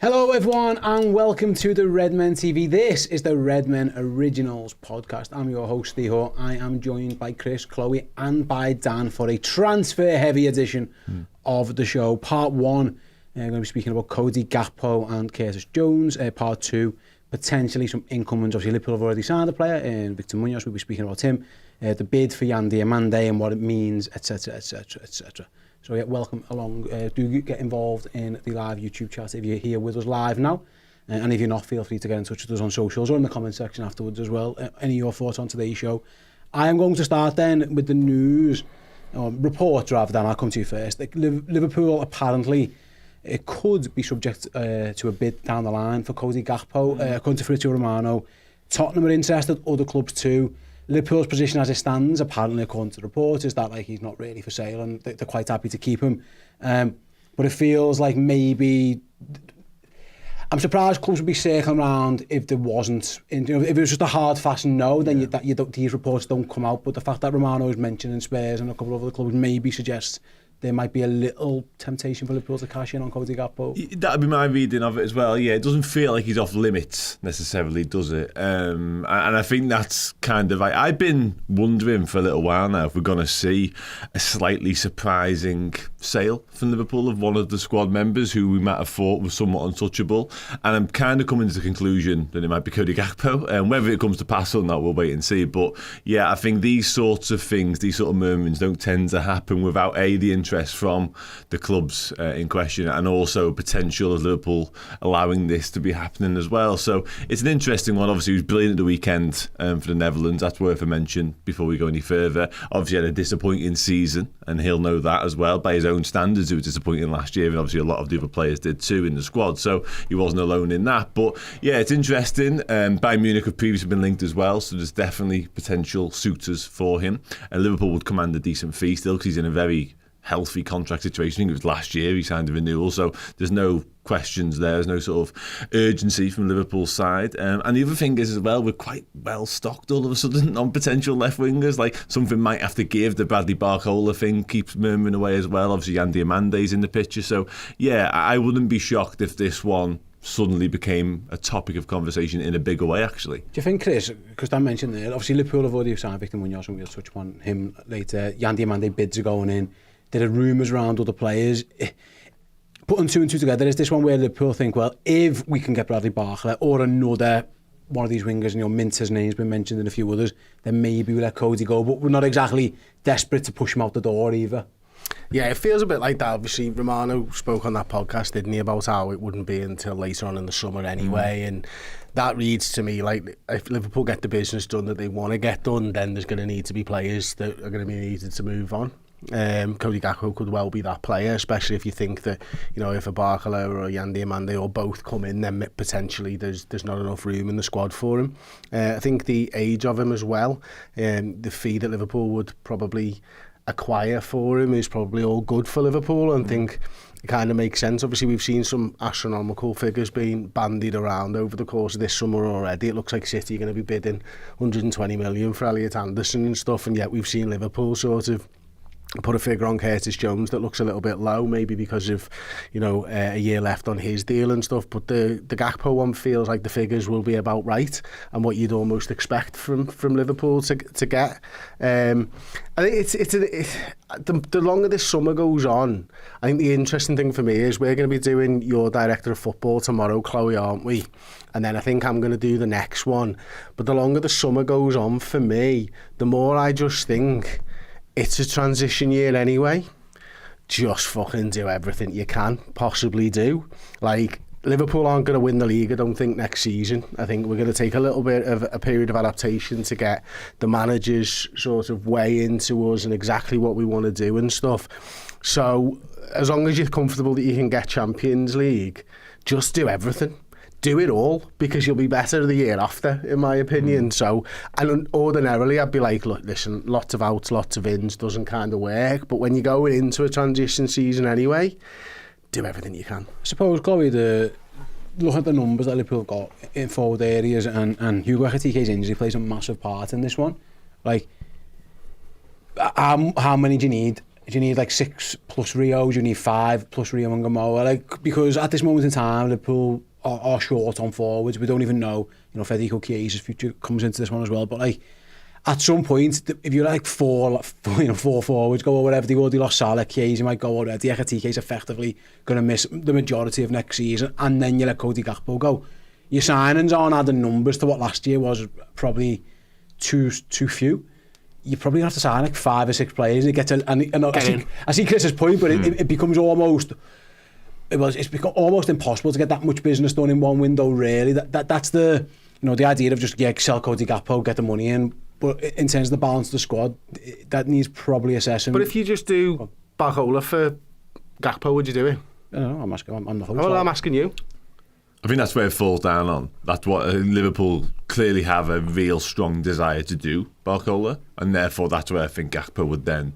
Hello everyone and welcome to the Redmen TV. This is the Redmen Originals podcast. I'm your host, Theo. I am joined by Chris, Chloe and by Dan for a transfer heavy edition of the show. Part 1, we're going to be speaking about Cody Gakpo and Curtis Jones. Part 2, potentially some incomings. Obviously Liverpool have already signed a player, and Victor Munoz, we'll be speaking about him. The bid for Yan Diomande and what it means, etc, etc, etc. So yeah, welcome along. Do get involved in the live YouTube chat if you're here with us live now. And if you're not, feel free to get in touch with us on socials or in the comment section afterwards as well. Any of your thoughts on today's show. I am going to start then with the news, report rather than I'll come to you first. Liverpool apparently it could be subject to a bid down the line for Cody Gakpo. According to Victor Munoz, Tottenham are interested, other clubs too. Liverpool's position as it stands, apparently according to the report, is that like he's not really for sale and they're quite happy to keep him. But it feels like maybe I'm surprised clubs would be circling around if there wasn't. If it was just a hard, fast no, then these reports don't come out. But the fact that Romano is mentioning Spurs and a couple of other clubs maybe suggests there might be a little temptation for Liverpool to cash in on Cody Gakpo. That'd be my reading of it as well. Yeah, it doesn't feel like he's off limits necessarily, does it? And I think that's kind of like, I've been wondering for a little while now if we're going to see a slightly surprising sale from Liverpool of one of the squad members who we might have thought was somewhat untouchable. And I'm kind of coming to the conclusion that it might be Cody Gakpo. And whether it comes to pass or not, we'll wait and see. But yeah, I think these sorts of things, these sort of murmurings don't tend to happen without the interest from the clubs in question, and also potential of Liverpool allowing this to be happening as well. So it's an interesting one. Obviously he was brilliant at the weekend for the Netherlands, that's worth a mention before we go any further. Obviously had a disappointing season and he'll know that as well by his own standards. It was disappointing last year and obviously a lot of the other players did too in the squad, so he wasn't alone in that. But yeah, it's interesting. Bayern Munich have previously been linked as well, so there's definitely potential suitors for him, and Liverpool would command a decent fee still because he's in a very healthy contract situation. I think it was last year he signed a renewal, so there's no questions there. There's no sort of urgency from Liverpool's side. And the other thing is as well, we're quite well stocked all of a sudden on potential left wingers. Like something might have to give. The Bradley Barcola thing keeps murmuring away as well. Obviously Yan Diomande's in the picture. So yeah, I wouldn't be shocked if this one suddenly became a topic of conversation in a bigger way, actually. Do you think, Chris, because Dan mentioned there, obviously Liverpool have already signed Victor Munoz and we'll touch upon him later. Yan Diomande bids are going in. There are rumours around other players. Putting 2 and 2 together, is this one where Liverpool think, well, if we can get Bradley Barcola or another one of these wingers, and Minter's name's been mentioned and a few others, then maybe we let Cody go, but we're not exactly desperate to push him out the door either. Yeah, it feels a bit like that. Obviously, Romano spoke on that podcast, didn't he, about how it wouldn't be until later on in the summer anyway, and that reads to me like if Liverpool get the business done that they want to get done, then there's going to need to be players that are going to be needed to move on. Cody Gakpo could well be that player, especially if you think that, if a Barcola or a Yan Diomande or both come in, then potentially there's not enough room in the squad for him. I think the age of him as well, the fee that Liverpool would probably acquire for him is probably all good for Liverpool, and think it kind of makes sense. Obviously we've seen some astronomical figures being bandied around over the course of this summer already. It looks like City are going to be bidding 120 million for Elliot Anderson and stuff, and yet we've seen Liverpool sort of put a figure on Curtis Jones that looks a little bit low, maybe because of a year left on his deal and stuff. But the Gakpo one feels like the figures will be about right, and what you'd almost expect from Liverpool to get. I think the longer this summer goes on, I think the interesting thing for me is we're going to be doing your director of football tomorrow, Chloe, aren't we? And then I think I'm going to do the next one. But the longer the summer goes on for me, the more I just think it's a transition year anyway. Just fucking do everything you can possibly do. Like, Liverpool aren't going to win the league, I don't think, next season. I think we're going to take a little bit of a period of adaptation to get the managers sort of way into us and exactly what we want to do and stuff. So as long as you're comfortable that you can get Champions League, just do everything. Do it all, because you'll be better the year after, in my opinion. So, and ordinarily I'd be like, look, listen, lots of outs, lots of ins doesn't kind of work, but when you're going into a transition season anyway, do everything you can. I suppose, Chloe, look at the numbers that Liverpool have got in forward areas, and Hugo Ekitike's injury plays a massive part in this one. Like, how many do you need? Do you need like 6 plus Rio? Do you need 5 plus Rio and Gamoa? Like, because at this moment in time, Liverpool are short on forwards. We don't even know, Federico Chiesa's future comes into this one as well. But like, at some point, if you're like four forwards go or whatever, they lost Salah, Chiesa might go already. Ekitike's effectively going to miss the majority of next season, and then you let Cody Gakpo go. Your signings aren't adding numbers to what last year was probably too few. You probably have to sign like 5 or 6 players to get to. I see Chris's point, but it becomes almost. It's become almost impossible to get that much business done in one window. Really, that's the the idea of just sell Cody Gakpo, get the money in. But in terms of the balance of the squad, that needs probably assessing. But if you just do Barcola for Gakpo, would you do it? I don't know. I'm asking. I'm the host. Well, I'm asking you. I think that's where it falls down on. That's what Liverpool clearly have a real strong desire to do, Barcola, and therefore that's where I think Gakpo would then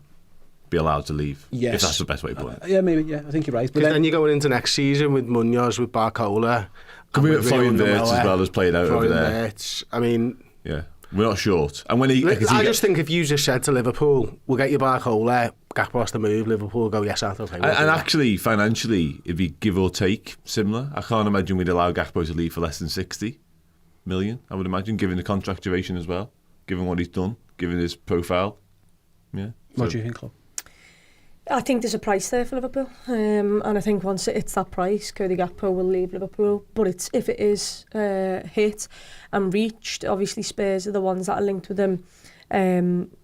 be allowed to leave. Yes. If that's the best way to put it. Yeah, maybe. Yeah, I think you're right. But then you're going into next season with Munoz, with Barcola. Could we get Florian Wirtz as well as played out over there? Wirtz. I mean, yeah, we're not short. And when I just think if you just said to Liverpool, we'll get you Barcola, Gakpo has to move, Liverpool will go, yes, I'll okay. And actually, financially, if you give or take similar, I can't imagine we'd allow Gakpo to leave for less than 60 million, I would imagine, given the contract duration as well, given what he's done, given his profile. Yeah. What do you think, Chloe? I think there's a price there for Liverpool, and I think once it's that price, Cody Gakpo will leave Liverpool. But if it is hit and reached, obviously Spurs are the ones that are linked with them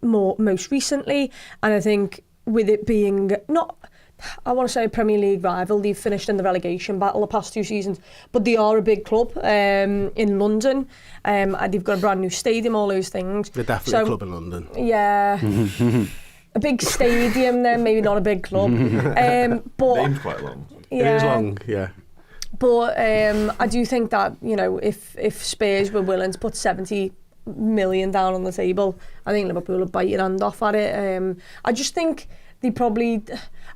most recently, and I think with it being not, I want to say a Premier League rival, they've finished in the relegation battle the past 2 seasons, but they are a big club in London, and they've got a brand new stadium, all those things. They're definitely a club in London. Yeah. A big stadium then, maybe not a big club. But name's quite long. Yeah. It is long, yeah. But I do think that, if Spurs were willing to put 70 million down on the table, I think Liverpool would bite your hand off at it. I just think they probably...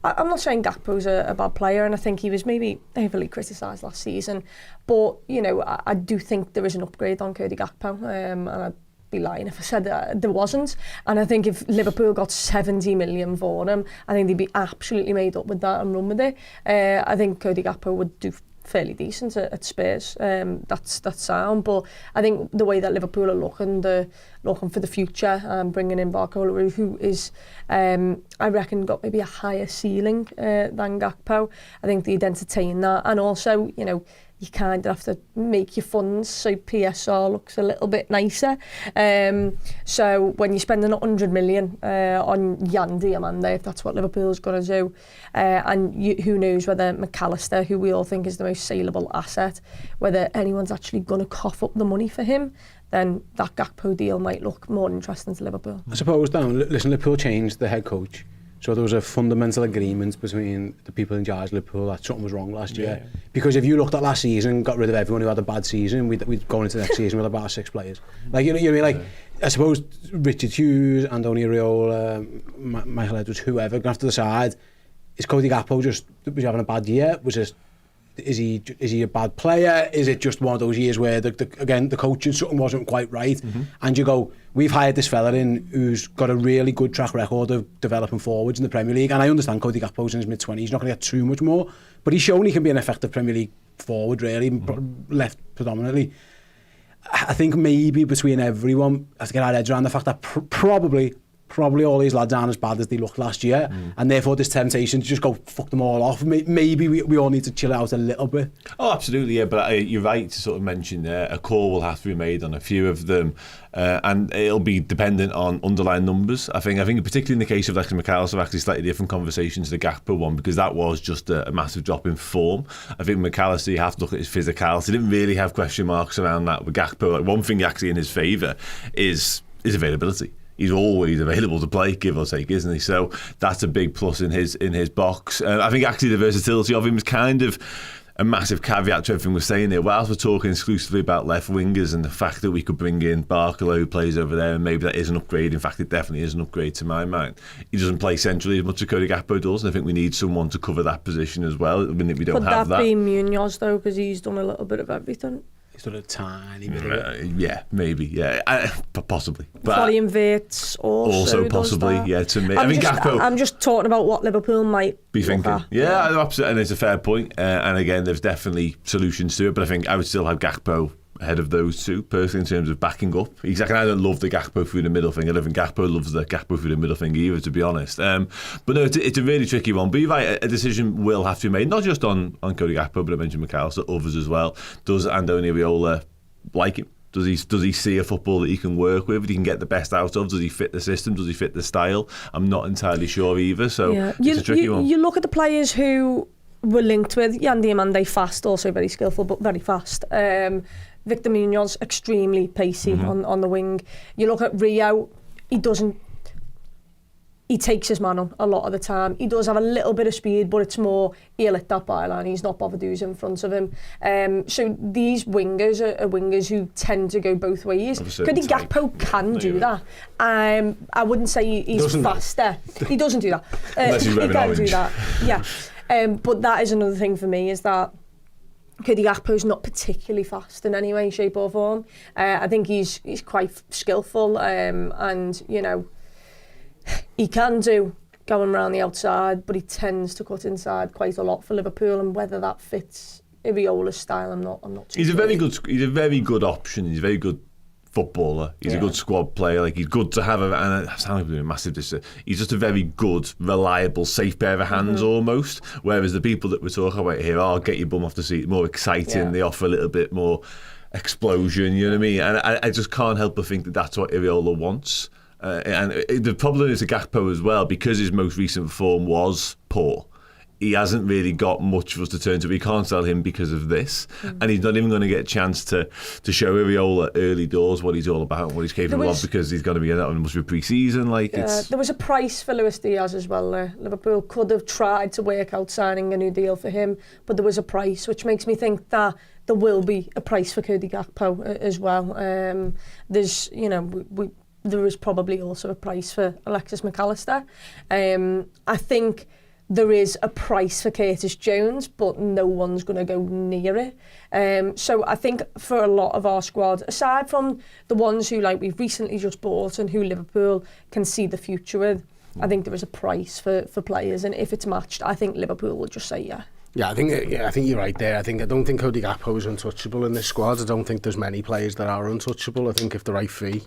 I'm not saying Gakpo's a bad player, and I think he was maybe heavily criticised last season. But, I do think there is an upgrade on Cody Gakpo, and I'd be lying if I said that there wasn't. And I think if Liverpool got 70 million for him, I think they'd be absolutely made up with that and run with it. I think Cody Gakpo would do fairly decent at Spurs. That's sound. But I think the way that Liverpool are looking for the future and bringing in Barcola, who is, I reckon, got maybe a higher ceiling than Gakpo. I think they'd entertain that. And also, you kind of have to make your funds so PSR looks a little bit nicer. So when you're spending 100 million on Yan Diomande, if that's what Liverpool's going to do, and who knows whether McAllister, who we all think is the most saleable asset, whether anyone's actually going to cough up the money for him, then that Gakpo deal might look more interesting to Liverpool. I suppose, Dan, listen, Liverpool changed the head coach. So there was a fundamental agreement between the people in charge of Liverpool that something was wrong last year. Yeah. Because if you looked at last season, got rid of everyone who had a bad season, we'd go into the next season with about 6 players. Like, you know what I mean? Like, I suppose Richard Hughes, Andoni Iraola, Michael Edwards, whoever, going to have to decide, is Cody Gakpo was having a bad year? Is he a bad player? Is it just one of those years where the coaching something wasn't quite right? Mm-hmm. And you go, we've hired this fella in who's got a really good track record of developing forwards in the Premier League, and I understand Cody Gakpo's in his mid-20s, he's not going to get too much more, but he's shown he can be an effective Premier League forward, really, left predominantly. I think maybe between everyone has to get our heads around the fact that probably all these lads aren't as bad as they looked last year, and therefore this temptation to just go fuck them all off. Maybe we all need to chill out a little bit. Oh, absolutely, yeah. But you're right to sort of mention there, a call will have to be made on a few of them, and it'll be dependent on underlying numbers. I think particularly in the case of Alexis McAllister, actually slightly different conversations to the Gakpo one, because that was just a massive drop in form. I think McAllister, you have to look at his physicality. He didn't really have question marks around that with Gakpo. Like, one thing actually in his favour is availability. He's always available to play, give or take, isn't he? So that's a big plus in his box. I think actually the versatility of him is kind of a massive caveat to everything we're saying here. Whilst we're talking exclusively about left wingers and the fact that we could bring in Barcola, who plays over there, and maybe that is an upgrade. In fact, it definitely is an upgrade to my mind. He doesn't play centrally as much as Cody Gakpo does, and I think we need someone to cover that position as well. I mean, we don't have that. Could that be Munoz, though, because he's done a little bit of everything? sort of tiny bit of it. Yeah, maybe, yeah, possibly. But Florian Wirtz also possibly, does that. yeah. To me, Gakpo. I'm just talking about what Liverpool might be thinking. At. Yeah, absolutely, and it's a fair point. And again, there's definitely solutions to it, but I think I would still have Gakpo ahead of those two, personally, in terms of backing up. He's like, I don't love the Gakpo through the middle thing. I don't think Gakpo loves the Gakpo through the middle thing either, to be honest. But no, it's a really tricky one. But you're right, a decision will have to be made, not just on Cody Gakpo, but I mentioned McAllister, others as well. Does Andoni Iraola like him? Does he see a football that he can work with, that he can get the best out of? Does he fit the system? Does he fit the style? I'm not entirely sure either, so it's a tricky one. You look at the players who were linked with Yan Diomande, fast, also very skillful, but very fast. Victor Munoz, extremely pacey on the wing. You look at Rio, he takes his man on a lot of the time. He does have a little bit of speed, but it's more, he'll hit that byline, he's not bothered who's in front of him. So these wingers are wingers who tend to go both ways. Cody Gakpo can do that. I wouldn't say he's faster. He doesn't do that. Unless he's wearing orange. Do that, yeah. But that is another thing for me, is that Cody Gakpo's not particularly fast in any way, shape or form. I think he's quite skillful, and you know, he can do going around the outside, but he tends to cut inside quite a lot for Liverpool, and whether that fits Iraola's style, I'm not too He's sure. He's a very good option. He's a very good footballer. He's a good squad player. Like, he's good to have and it sounds like a massive he's just a very good, reliable, safe pair of hands almost. Whereas the people that we're talking about here get your bum off the seat, more exciting. They offer a little bit more explosion. You know what I mean? And I just can't help but think that that's what Iraola wants. And the problem is a Gakpo as well, because his most recent form was poor. He hasn't really got much for us to turn to. We can't sell him because of this, and he's not even going to get a chance to show Iraola early doors what he's all about and what he's capable of, because he's going to be in that one. Must be pre-season. There was a price for Luis Diaz as well. Liverpool could have tried to work out signing a new deal for him, but there was a price, which makes me think that there will be a price for Cody Gakpo as well. There's, you know, there is probably also a price for Alexis McAllister. I think there is a price for Curtis Jones, but no one's going to go near it. So I think for a lot of our squad, aside from the ones who like we've recently just bought and who Liverpool can see the future with, I think there is a price for players, and if it's matched, I think Liverpool will just say yeah. Yeah, I think you're right there. I don't think Cody Gakpo is untouchable in this squad. I don't think there's many players that are untouchable. I think if the right fee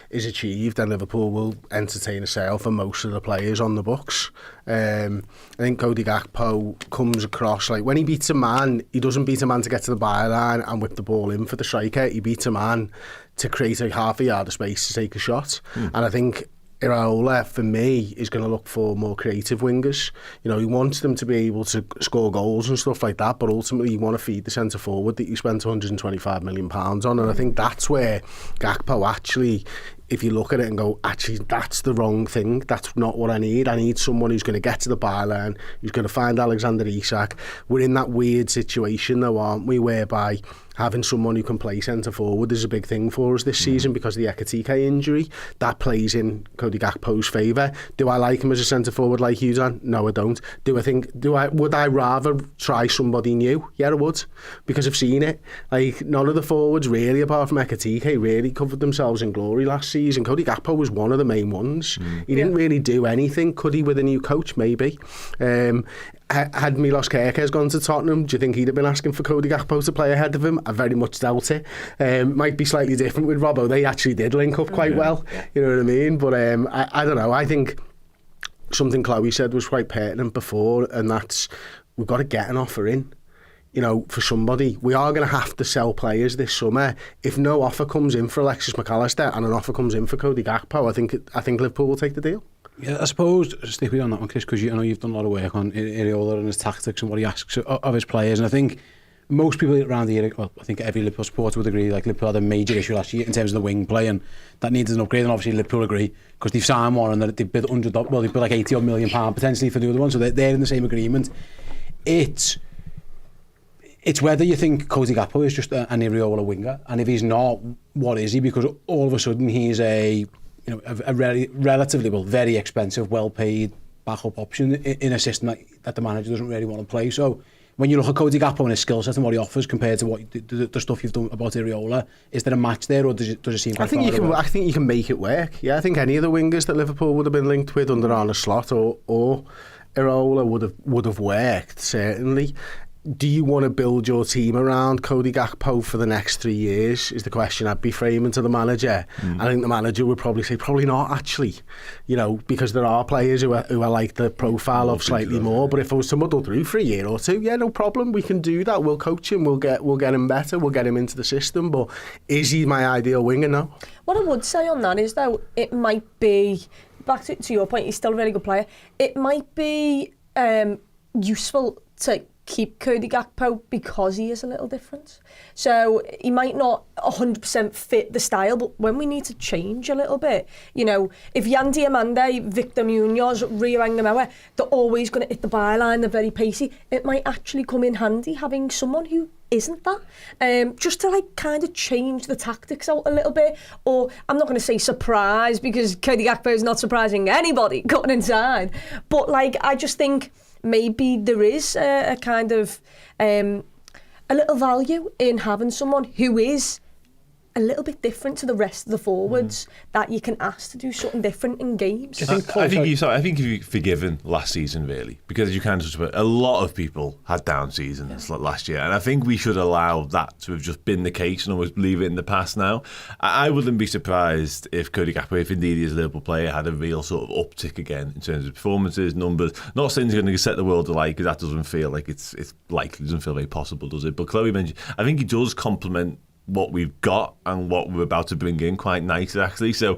is achieved, then Liverpool will entertain a sale for most of the players on the books. I think Cody Gakpo comes across like, when he beats a man, he doesn't beat a man to get to the byline and whip the ball in for the striker. He beats a man to create a half a yard of space to take a shot. And I think Iraola, for me, is going to look for more creative wingers. You know, he wants them to be able to score goals and stuff like that, but ultimately you want to feed the centre forward that you spent £125 million on, and I think that's where Gakpo actually, if you look at it and go, actually, that's the wrong thing. That's not what I need. I need someone who's going to get to the byline, who's going to find Alexander Isak. We're in that weird situation, though, aren't we, whereby having someone who can play centre forward is a big thing for us this season because of the Ekitike injury. That plays in Cody Gakpo's favour. Do I like him as a centre forward like you, Dan? No, I don't. Would I rather try somebody new? Yeah, I would, because I've seen it. Like, none of the forwards really, apart from Ekitike, really covered themselves in glory last season. Cody Gakpo was one of the main ones. He didn't really do anything. Could he with a new coach? Maybe. Had Milos Kerkez gone to Tottenham, do you think he'd have been asking for Cody Gakpo to play ahead of him? I very much doubt it. Might be slightly different with Robbo. They actually did link up quite well, you know what I mean? But I don't know. I think something Chloe said was quite pertinent before, and that's, we've got to get an offer in. You know, for somebody, we are going to have to sell players this summer. If no offer comes in for Alexis McAllister and an offer comes in for Cody Gakpo, I think Liverpool will take the deal. Yeah, I suppose, stick with you on that one, Chris, because I know you've done a lot of work on Iraola and his tactics and what he asks of his players, and I think most people around here, well, I think every Liverpool supporter would agree, like, Liverpool had a major issue last year in terms of the wing play, and that needs an upgrade, and obviously Liverpool agree, because they've signed one, and they bid they bid like £80 million potentially for the other one, so they're in the same agreement. It's whether you think Cody Gakpo is just an Iraola winger, and if he's not, what is he? Because all of a sudden he's a relatively, very expensive, well-paid backup option in a system that the manager doesn't really want to play. So when you look at Cody Gakpo and his skill set and what he offers compared to what the stuff you've done about Areola, is there a match there, or does it seem quite far away? I think you can make it work. Yeah, I think any of the wingers that Liverpool would have been linked with under Arne Slot or Areola would have worked, certainly. Do you want to build your team around Cody Gakpo for the next 3 years, is the question I'd be framing to the manager. I think the manager would probably say, probably not, actually. You know, because there are players who are like the profile of slightly more. But if I was to muddle through for a year or two, yeah, no problem, we can do that. We'll coach him, we'll get him better, we'll get him into the system. But is he my ideal winger? No. What I would say on that is, though, it might be, back to your point, he's still a really good player. It might be useful to keep Cody Gakpo because he is a little different. So he might not 100% fit the style, but when we need to change a little bit, you know, if Yan Diomande, Victor Munoz, Rio Angamoa, they're always going to hit the byline, they're very pacey, it might actually come in handy having someone who isn't that, just to like kind of change the tactics out a little bit. Or I'm not going to say surprise, because Cody Gakpo is not surprising anybody cutting inside, but like I just think maybe there is a kind of a little value in having someone who is a little bit different to the rest of the forwards that you can ask to do something different in games. I think you're forgiven last season, really, because you kind of a lot of people had down seasons last year, and I think we should allow that to have just been the case and always leave it in the past now. I wouldn't be surprised if Cody Gakpo, if indeed he is a Liverpool player, had a real sort of uptick again in terms of performances, numbers. Not saying he's going to set the world alight, because that doesn't feel like it's likely, doesn't feel very possible, does it? But Chloe mentioned, I think he does complement what we've got and what we're about to bring in quite nicely, actually. So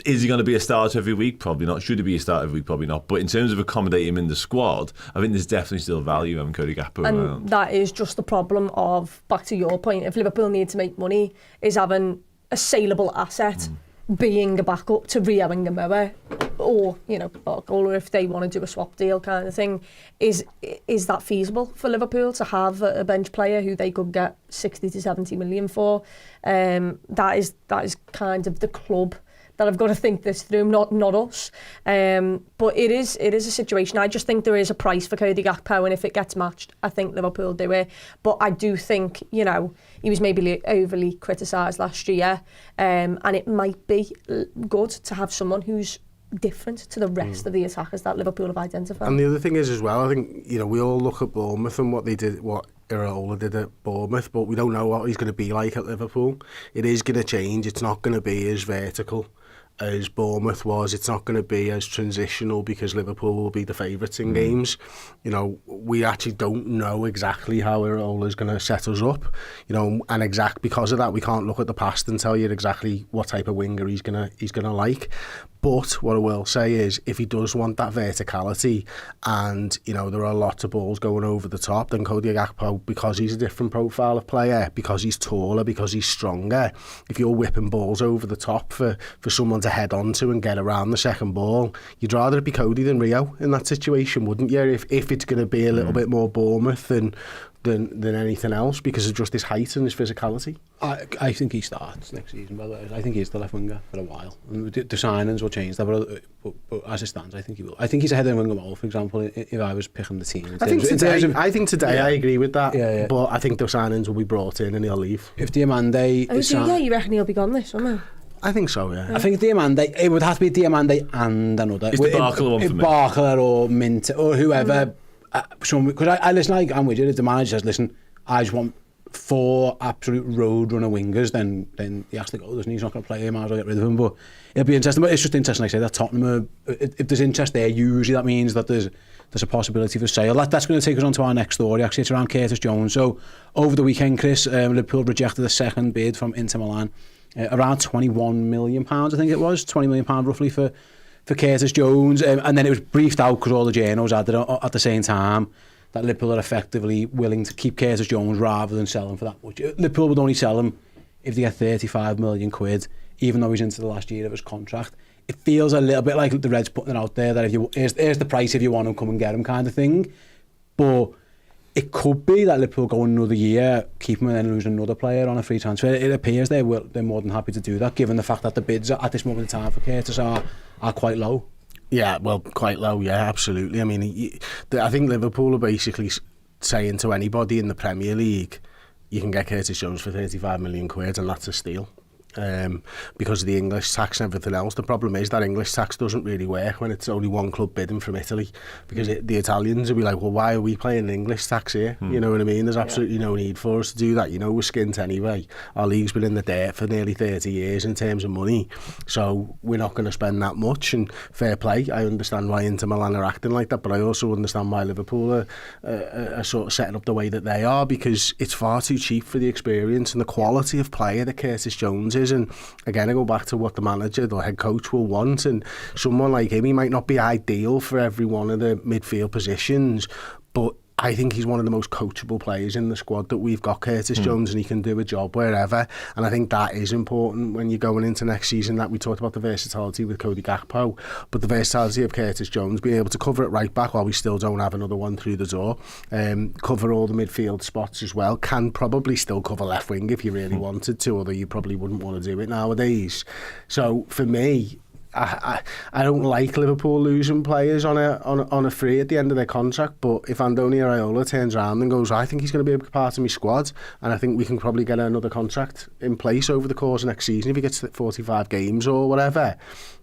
is he going to be a starter every week? Probably not. Should he be a starter every week? Probably not. But in terms of accommodating him in the squad, I think there's definitely still value having Cody Gakpo around. And that is just the problem of, back to your point, if Liverpool need to make money, is having a saleable asset being a backup to Rio Angamoa, or, you know, or if they want to do a swap deal kind of thing. Is that feasible for Liverpool to have a bench player who they could get 60 to 70 million for? That is kind of the club that I've got to think this through, not us. But it is a situation. I just think there is a price for Cody Gakpo, and if it gets matched, I think Liverpool do it. But I do think, you know, he was maybe overly criticised last year, and it might be good to have someone who's different to the rest of the attackers that Liverpool have identified. And the other thing is as well, I think, you know, we all look at Bournemouth and what they did, what Areola did at Bournemouth, but we don't know what he's going to be like at Liverpool. It is going to change. It's not going to be as vertical as Bournemouth was. It's not going to be as transitional, because Liverpool will be the favourites in games. You know, we actually don't know exactly how Areola is going to set us up. You know, and because of that, we can't look at the past and tell you exactly what type of winger he's gonna like. But what I will say is, if he does want that verticality, and, you know, there are lots of balls going over the top, then Cody Gakpo, because he's a different profile of player, because he's taller, because he's stronger, if you're whipping balls over the top for someone to head onto and get around the second ball, you'd rather it be Cody than Rio in that situation, wouldn't you? If it's going to be a little bit more Bournemouth than anything else, because of just his height and his physicality. I think he starts next season, by the way. I think he's the left winger for a while. The signings will change that, but as it stands, I think he will. I think he's ahead of Winger, for example, if I was picking the team. I think today I agree with that, but I think the signings will be brought in and he'll leave. If Diomande... you reckon he'll be gone this summer? I think so, yeah. I think Diomande, it would have to be Diomande and another. It's the Barkler one for me. Barkler or Mint or whoever... Because I listen, I'm with you. If the manager says, listen, I just want 4 absolute road runner wingers, then he has to go, doesn't he? He's not going to play him, I might as well get rid of him. But it'll be interesting. But it's just interesting, like I say, that Tottenham, if there's interest there, usually that means that there's a possibility for sale. That's going to take us on to our next story. Actually, it's around Curtis Jones. So over the weekend, Chris, Liverpool rejected a second bid from Inter Milan, around £21 million, I think it was, £20 million roughly for Curtis Jones, and then it was briefed out, because all the journals had it at the same time, that Liverpool are effectively willing to keep Curtis Jones rather than sell him for that much. Liverpool would only sell him if they get 35 million quid, even though he's into the last year of his contract. It feels a little bit like the Reds putting it out there that here's the price if you want him, come and get him kind of thing. But it could be that Liverpool go another year, keep him, and then lose another player on a free transfer. It appears they're more than happy to do that, given the fact that the bids at this moment in time for Curtis are quite low. Yeah, well, quite low, yeah, absolutely. I mean, I think Liverpool are basically saying to anybody in the Premier League, you can get Curtis Jones for 35 million quid and that's a steal. Because of the English tax and everything else. The problem is that English tax doesn't really work when it's only one club bidding from Italy, because the Italians will be like, well, why are we paying English tax here? You know what I mean? There's absolutely no need for us to do that. You know, we're skint anyway. Our league's been in the dirt for nearly 30 years in terms of money, so we're not going to spend that much. And fair play, I understand why Inter Milan are acting like that, but I also understand why Liverpool are sort of setting up the way that they are, because it's far too cheap for the experience and the quality of player that Curtis Jones is. And again, I go back to what the manager, the head coach will want, and someone like him, he might not be ideal for every one of the midfield positions, but I think he's one of the most coachable players in the squad that we've got, Curtis Jones, and he can do a job wherever. And I think that is important when you're going into next season. That we talked about the versatility with Cody Gakpo, but the versatility of Curtis Jones, being able to cover it right back while we still don't have another one through the door, cover all the midfield spots as well, can probably still cover left wing if you really wanted to, although you probably wouldn't want to do it nowadays. So for me, I don't like Liverpool losing players on a free at the end of their contract, but if Andoni Iraola turns around and goes, I think he's going to be a part of my squad, and I think we can probably get another contract in place over the course of next season if he gets 45 games or whatever,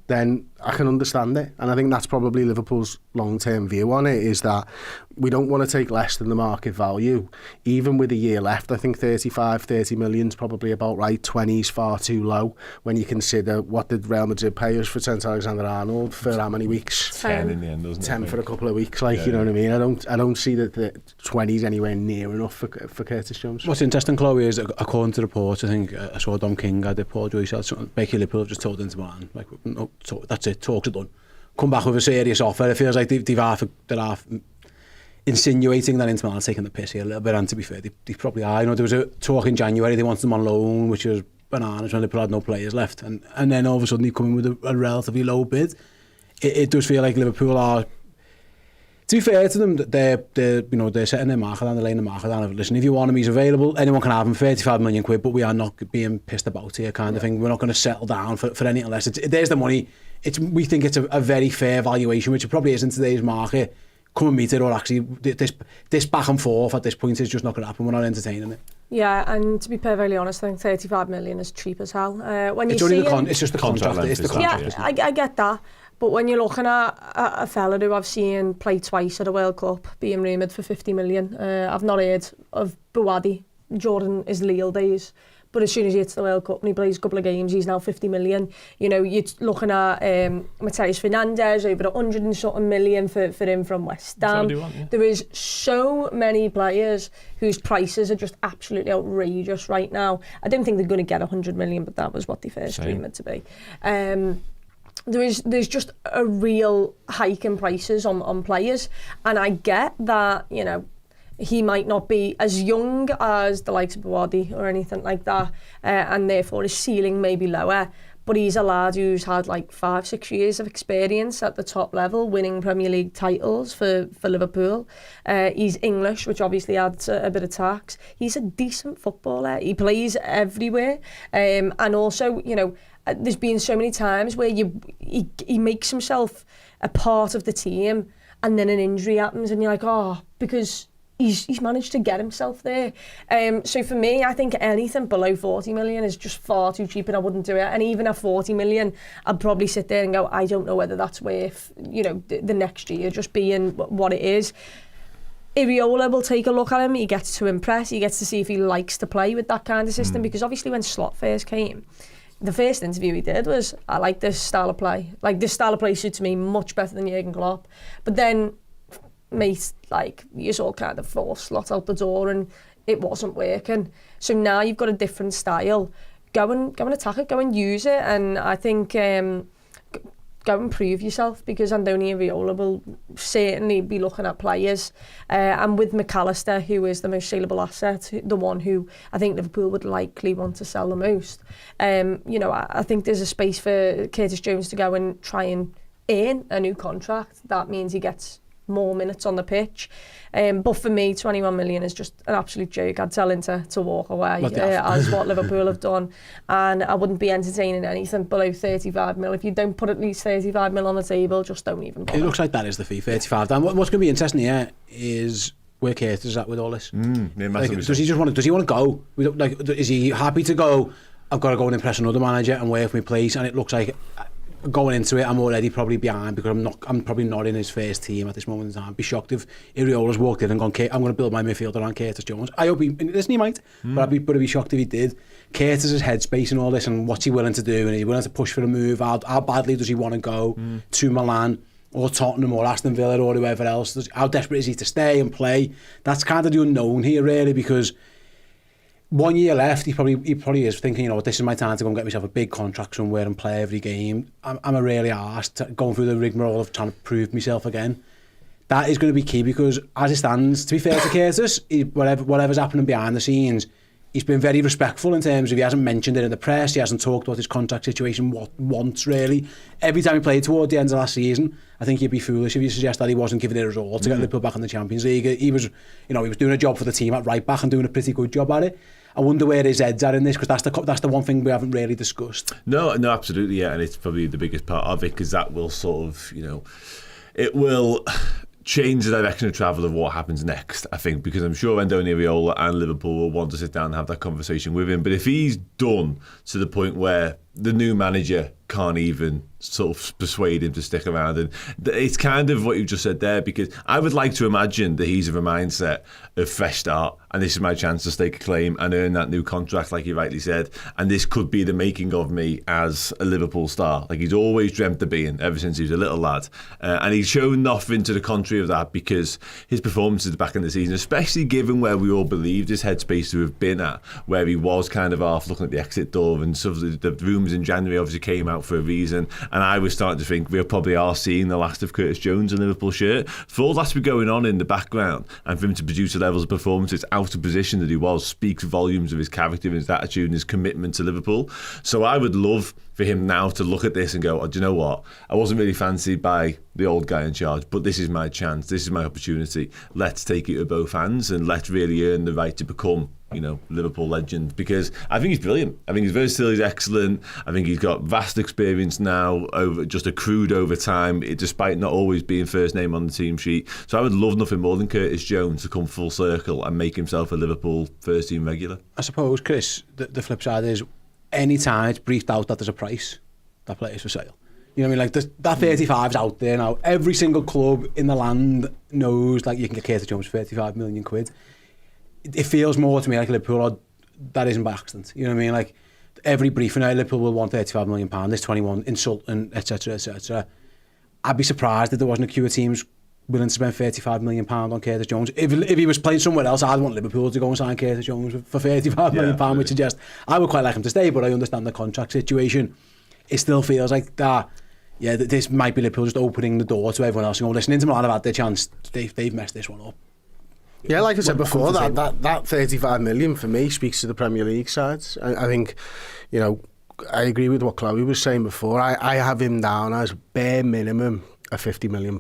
then I can understand it. And I think that's probably Liverpool's long-term view on it, is that we don't want to take less than the market value. Even with a year left, I think 30 million is probably about right. 20 is far too low when you consider what did Real Madrid pay us for Trent Alexander-Arnold for how many weeks? 10 in the end, doesn't it? 10 for a couple of weeks, you know what I mean? I don't see that the 20 is anywhere near enough for Curtis Jones. What's interesting, Chloe, is according to reports, I think I saw Dom King had it, Paul Joyce had something, Becky Liverpool just told Inter Milan, like, no, so that's it, talks are done. Come back with a serious offer. It feels like they're half insinuating that Inter Milan are taking the piss here a little bit, and to be fair, they probably are. You know, there was a talk in January, they wanted them on loan, which was bananas when Liverpool had no players left, and then all of a sudden they come in with a relatively low bid. It does feel like Liverpool are, to be fair to them, they're setting their market down, they're laying the market down. Listen, if you want him, he's available. Anyone can have him, 35 million quid, but we are not being pissed about here, kind of thing. We're not going to settle down for anything less. There's the money. We think it's a very fair valuation, which it probably is in today's market. Come and meet it, or actually this back and forth at this point is just not going to happen. We're not entertaining it. Yeah, and to be perfectly honest, I think 35 million is cheap as hell. When it's you only see it's just the contract. It's the contract. Yeah, I get that. But when you're looking at a fella who I've seen play twice at a World Cup, being rumoured for 50 million, I've not heard of Buwadi during his Lille days. But as soon as he hits the World Cup and he plays a couple of games, he's now 50 million. You know, you're looking at Matheus Fernandes, over 100 and something million for him from West Ham. There is so many players whose prices are just absolutely outrageous right now. I don't think they're going to get 100 million, but that was what they first rumoured to be. There's just a real hike in prices on players, and I get that, you know, he might not be as young as the likes of Buwadi or anything like that, and therefore his ceiling may be lower, but he's a lad who's had like 5-6 years of experience at the top level, winning Premier League titles for Liverpool. He's English, which obviously adds a bit of tax. He's a decent footballer. He plays everywhere, and also, you know, there's been so many times where he makes himself a part of the team, and then an injury happens, and you're like, oh, because he's managed to get himself there. So for me, I think anything below 40 million is just far too cheap, and I wouldn't do it. And even at 40 million, I'd probably sit there and go, I don't know whether that's worth, you know, the next year just being what it is. Iraola will take a look at him. He gets to impress. He gets to see if he likes to play with that kind of system, because obviously when Slot first came, the first interview he did was, I like this style of play. Like, this style of play suits me much better than Jurgen Klopp. But then, mate, like, you all kind of forced Slot out the door and it wasn't working. So now you've got a different style. Go and attack it, go and use it. And I think go and prove yourself, because Andoni Iraola will certainly be looking at players. And with McAllister, who is the most saleable asset, the one who I think Liverpool would likely want to sell the most, you know, I think there's a space for Curtis Jones to go and try and earn a new contract. That means he gets more minutes on the pitch. But for me, 21 million is just an absolute joke. I'd tell him to walk away, as what Liverpool have done. And I wouldn't be entertaining anything below 35 mil. If you don't put at least 35 mil on the table, just don't even bother. It looks like that is the fee, 35. Dan, what's going to be interesting here is where Curtis is at with all this. Yeah, Like, does he want to go? Is he happy to go? I've got to go and impress another manager and work my place, and it looks like going into it, I'm already probably behind because I'm probably not in his first team at this moment in time. I'd be shocked if Iriola's walked in and gone, I'm going to build my midfield around Curtis Jones. I hope he might, but I'd be shocked if he did. Curtis's headspace and all this, and what's he willing to do, and is he willing to push for a move? How badly does he want to go to Milan or Tottenham or Aston Villa or whoever else? How desperate is he to stay and play? That's kind of the unknown here, really, because 1 year left, he probably is thinking, this is my time to go and get myself a big contract somewhere and play every game. I'm a really arsed going through the rigmarole of trying to prove myself again. That is going to be key because, as it stands, to be fair to Curtis, whatever's happening behind the scenes, he's been very respectful in terms of he hasn't mentioned it in the press, he hasn't talked about his contract situation once, really. Every time he played toward the end of last season, I think you'd be foolish if you suggest that he wasn't giving it his all to get Liverpool back in the Champions League. He was doing a job for the team at right back and doing a pretty good job at it. I wonder where his head's at in this, because that's the one thing we haven't really discussed. No, absolutely, yeah, and it's probably the biggest part of it, because that will sort of, it will change the direction of travel of what happens next, I think, because I'm sure Andoni Iraola and Liverpool will want to sit down and have that conversation with him. But if he's done to the point where the new manager can't even sort of persuade him to stick around, and it's kind of what you just said there, because I would like to imagine that he's of a mindset of fresh start, and this is my chance to stake a claim and earn that new contract, like you rightly said, and this could be the making of me as a Liverpool star, like he's always dreamt of being ever since he was a little lad, and he's shown nothing to the contrary of that, because his performances back in the season, especially given where we all believed his headspace to have been at, where he was kind of half looking at the exit door, and sort of the rumours in January obviously came out for a reason, and I was starting to think we probably are seeing the last of Curtis Jones in Liverpool shirt. For all that's been going on in the background, and for him to produce the levels of performances out of position that he was, speaks volumes of his character and his attitude and his commitment to Liverpool. So I would love for him now to look at this and go, do you know what? I wasn't really fancied by the old guy in charge, but this is my chance, this is my opportunity. Let's take it with both hands and let's really earn the right to become Liverpool legend, because I think he's brilliant. I think he's versatile, he's excellent. I think he's got vast experience now, just accrued over time, despite not always being first name on the team sheet. So I would love nothing more than Curtis Jones to come full circle and make himself a Liverpool first team regular. I suppose, Chris, the flip side is any time it's briefed out that there's a price, that player's for sale. You know what I mean? Like that 35's out there now. Every single club in the land knows you can get Curtis Jones for 35 million quid. It feels more to me like Liverpool, that isn't by accident. You know what I mean? Like every briefing out, Liverpool will want £35 million, this 21, insulting, etc., etc. I'd be surprised if there wasn't a queue of teams willing to spend £35 million on Curtis Jones. If he was playing somewhere else, I'd want Liverpool to go and sign Curtis Jones for £35 million, which suggests I would quite like him to stay, but I understand the contract situation. It still feels like that. Yeah, this might be Liverpool just opening the door to everyone else and going, listen, Inter Milan have had their chance. They've messed this one up. Yeah, like I said before, that 35 million for me speaks to the Premier League sides. I think, I agree with what Chloe was saying before. I have him down as bare minimum a £50 million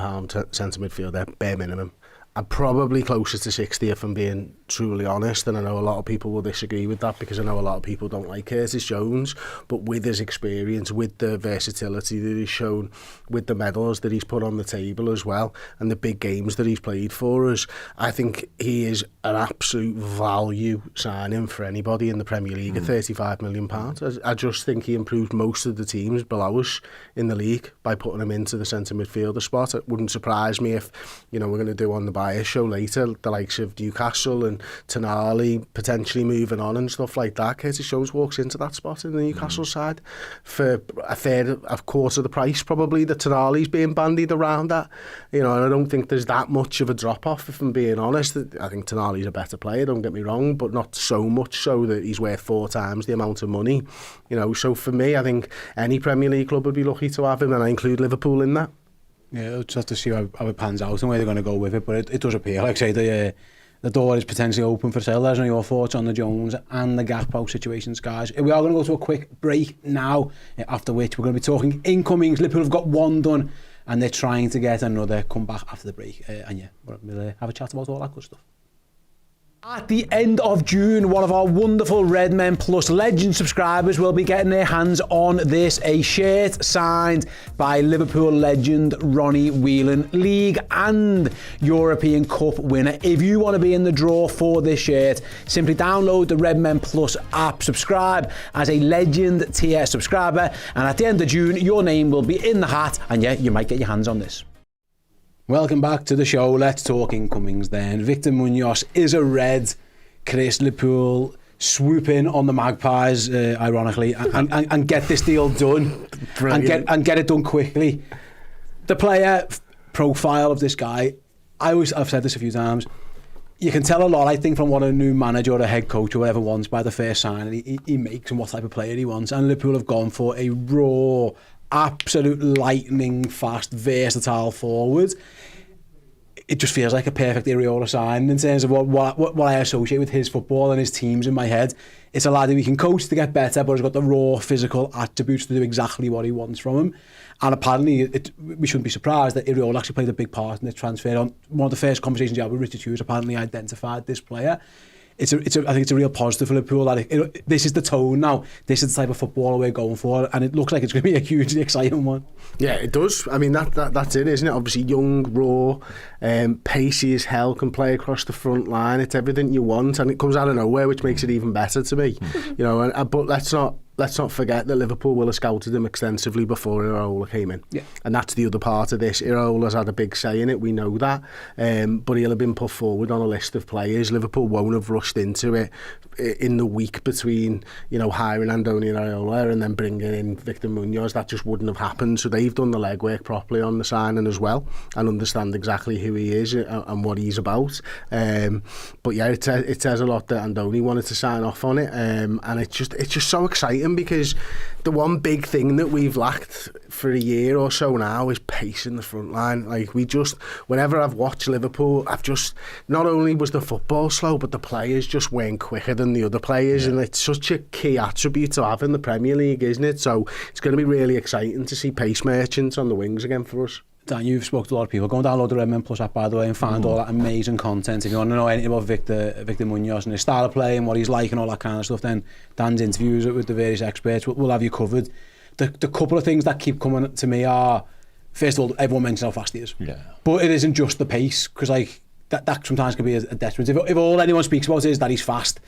centre midfielder, bare minimum. I'm probably closer to 60 if I'm being truly honest, and I know a lot of people will disagree with that because I know a lot of people don't like Curtis Jones, but with his experience, with the versatility that he's shown, with the medals that he's put on the table as well, and the big games that he's played for us, I think he is an absolute value signing for anybody in the Premier League at £35 million. I just think he improved most of the teams below us in the league by putting him into the centre midfielder spot. It wouldn't surprise me if, we're going to do on the bias show later, the likes of Newcastle and Tonali potentially moving on and stuff like that. Curtis Jones walks into that spot in the Newcastle side for a quarter of the price probably that Tonali's being bandied around at. And I don't think there's that much of a drop-off, if I'm being honest. I think Tonali's a better player, don't get me wrong, but not so much so that he's worth 4 times the amount of money. So for me, I think any Premier League club would be lucky to have him, and I include Liverpool in that. Yeah, we'll just have to see how it pans out and where they're going to go with it, but it does appear, like I say, the door is potentially open for sale. There's your thoughts on the Jones and the Gakpo situations, guys. We are going to go to a quick break now, after which we're going to be talking incomings. Liverpool have got one done and they're trying to get another comeback after the break. And we'll have a chat about all that good stuff. At the end of June, one of our wonderful Redmen Plus Legend subscribers will be getting their hands on this, a shirt signed by Liverpool legend Ronnie Whelan, League and European Cup winner. If you want to be in the draw for this shirt, simply download the Redmen Plus app, subscribe as a Legend tier subscriber, and at the end of June, your name will be in the hat, and yeah, you might get your hands on this. Welcome back to the show. Let's talk incomings then. Victor Munoz is a Red. Chris, Liverpool swoop in on the Magpies, ironically, and get this deal done. and get it done quickly. The player profile of this guy, I've said this a few times, you can tell a lot, I think, from what a new manager or a head coach or whatever wants by the first signing he makes and what type of player he wants. And Liverpool have gone for a raw, absolute lightning fast, versatile forward. It just feels like a perfect Iraola sign in terms of what I associate with his football and his teams in my head. It's a lad who we can coach to get better, but has got the raw physical attributes to do exactly what he wants from him. And apparently, we shouldn't be surprised that Iraola actually played a big part in this transfer. On one of the first conversations he had with Richard Hughes, apparently identified this player. I think it's a real positive for Liverpool that this is the tone now. This is the type of footballer we're going for, and it looks like it's going to be a hugely exciting one. Yeah, it does. I mean, that's it, isn't it? Obviously, young, raw, pacey as hell, can play across the front line. It's everything you want, and it comes out of nowhere, which makes it even better to me. You know, but let's not forget that Liverpool will have scouted him extensively before Iraola came in. Yeah. And that's the other part of this. Iraola's had a big say in it, we know that. But he'll have been put forward on a list of players. Liverpool won't have rushed into it in the week between, hiring Andoni and Iraola and then bringing in Victor Munoz. That just wouldn't have happened. So they've done the legwork properly on the signing as well and understand exactly who he is and what he's about. But yeah, it says a lot that Andoni wanted to sign off on it. And it's just so exciting, because the one big thing that we've lacked for a year or so now is pace in the front line. Like, whenever I've watched Liverpool, not only was the football slow, but the players just weren't quicker than the other players. Yeah. And it's such a key attribute to have in the Premier League, isn't it? So it's going to be really exciting to see pace merchants on the wings again for us. Dan, you've spoken to a lot of people. Go and download the Redmen Plus app, by the way, and find all that amazing content. If you want to know anything about Victor Munoz and his style of play and what he's like and all that kind of stuff, then Dan's interviews with the various experts will have you covered. The couple of things that keep coming to me are, first of all, everyone mentions how fast he is. Yeah. But it isn't just the pace, because that sometimes can be a detriment. If all anyone speaks about is that he's fast,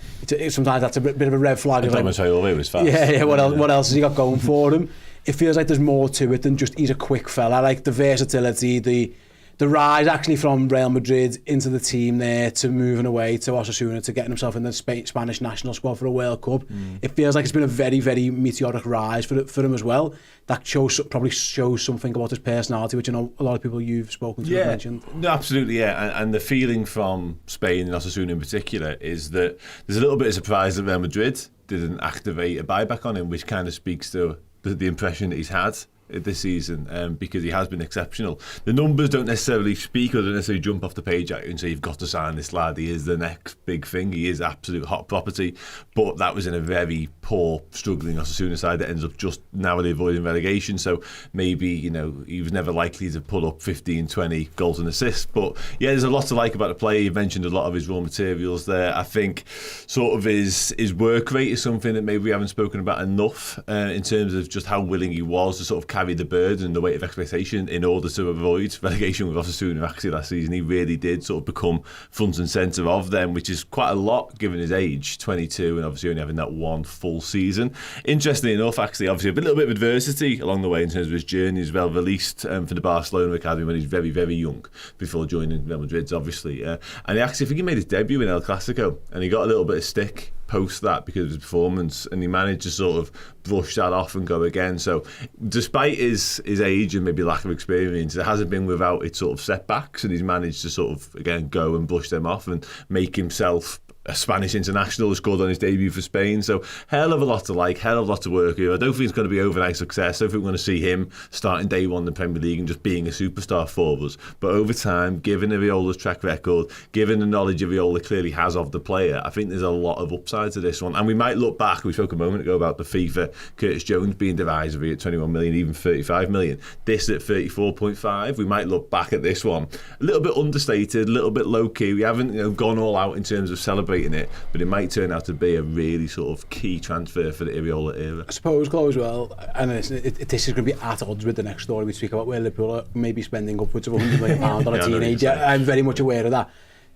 sometimes that's a bit of a red flag. Thomas Hoyley was fast. Yeah. What else has he got going for him? It feels like there's more to it than just he's a quick fella. Like the versatility, the rise actually from Real Madrid into the team there, to moving away to Osasuna, to getting himself in the Spanish national squad for a World Cup. It feels like it's been a very, very meteoric rise for him as well. That probably shows something about his personality, which I know a lot of people you've spoken to have mentioned. No, absolutely, yeah. And the feeling from Spain and Osasuna in particular is that there's a little bit of surprise that Real Madrid didn't activate a buyback on him, which kind of speaks to the impression that he's had this season, because he has been exceptional. The numbers don't necessarily speak or don't necessarily jump off the page at you and say you've got to sign this lad, he is the next big thing, he is absolute hot property, but that was in a very poor, struggling Osasuna side that ends up just narrowly avoiding relegation. So maybe, he was never likely to pull up 15, 20 goals and assists. But yeah, there's a lot to like about the player. You mentioned a lot of his raw materials there. I think sort of his work rate is something that maybe we haven't spoken about enough, in terms of just how willing he was to sort of carry the burden and the weight of expectation in order to avoid relegation with Osasuna. Actually, last season he really did sort of become front and centre of them, which is quite a lot given his age, 22, and obviously only having that one full season. Interestingly enough, actually, obviously a little bit of adversity along the way in terms of his journey. He's well released from the Barcelona academy when he's very, very young, before joining Real Madrid, obviously. And I think he made his debut in El Clasico, and he got a little bit of stick post that because of his performance, and he managed to sort of brush that off and go again. So despite his age and maybe lack of experience, it hasn't been without its sort of setbacks, and he's managed to sort of again go and brush them off and make himself a Spanish international who scored on his debut for Spain. So hell of a lot to like, hell of a lot to work with. I don't think it's going to be overnight success. I don't think we're going to see him starting day one in the Premier League and just being a superstar for us. But over time, given Iraola's track record, given the knowledge Iraola clearly has of the player, I think there's a lot of upside to this one. And we might look back, we spoke a moment ago about the FIFA Curtis Jones being divisively at 21 million, even 35 million. This at 34.5. We might look back at this one a little bit understated, a little bit low key. We haven't gone all out in terms of celebrating it, but it might turn out to be a really sort of key transfer for the Iraola era. I suppose, Chloe, as well, and this is going to be at odds with the next story we speak about, where Liverpool are maybe spending upwards of £100 million on a teenager. I'm very much aware of that.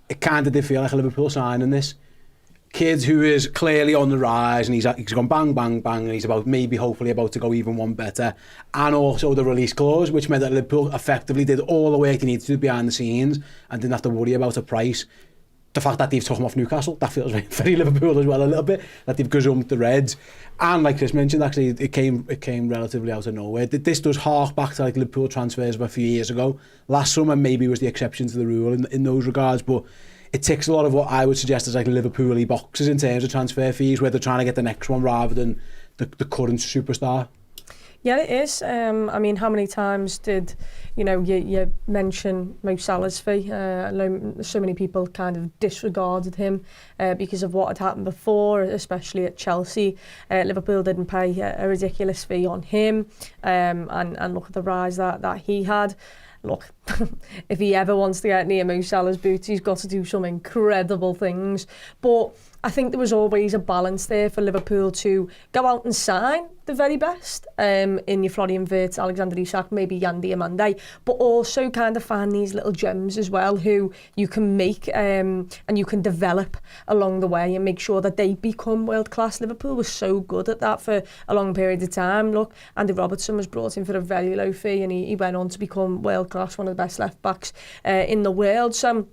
It kind of did feel like a Liverpool signing this. Kid who is clearly on the rise, and he's gone bang, bang, bang, and he's hopefully about to go even one better. And also the release clause, which meant that Liverpool effectively did all the work they needed to do behind the scenes and didn't have to worry about a price. The fact that they've took him off Newcastle, that feels very, very Liverpool as well a little bit, that they've gazumped the Reds. And like Chris mentioned, actually, it came relatively out of nowhere. This does hark back to like Liverpool transfers of a few years ago. Last summer maybe was the exception to the rule in those regards, but it ticks a lot of what I would suggest as like Liverpool-y boxes in terms of transfer fees, where they're trying to get the next one rather than the current superstar. Yeah, it is. I mean, how many times did, you mention Mo Salah's fee? So many people kind of disregarded him because of what had happened before, especially at Chelsea. Liverpool didn't pay a ridiculous fee on him, and look at the rise that he had. Look, if he ever wants to get near Mo Salah's boots, he's got to do some incredible things. But I think there was always a balance there for Liverpool to go out and sign the very best in your Florian Wirtz, Alexander Isak, maybe Yan Diomande, but also kind of find these little gems as well who you can make and you can develop along the way and make sure that they become world class. Liverpool was so good at that for a long period of time. Look, Andy Robertson was brought in for a very low fee and he went on to become world class, one of the best left backs in the world. So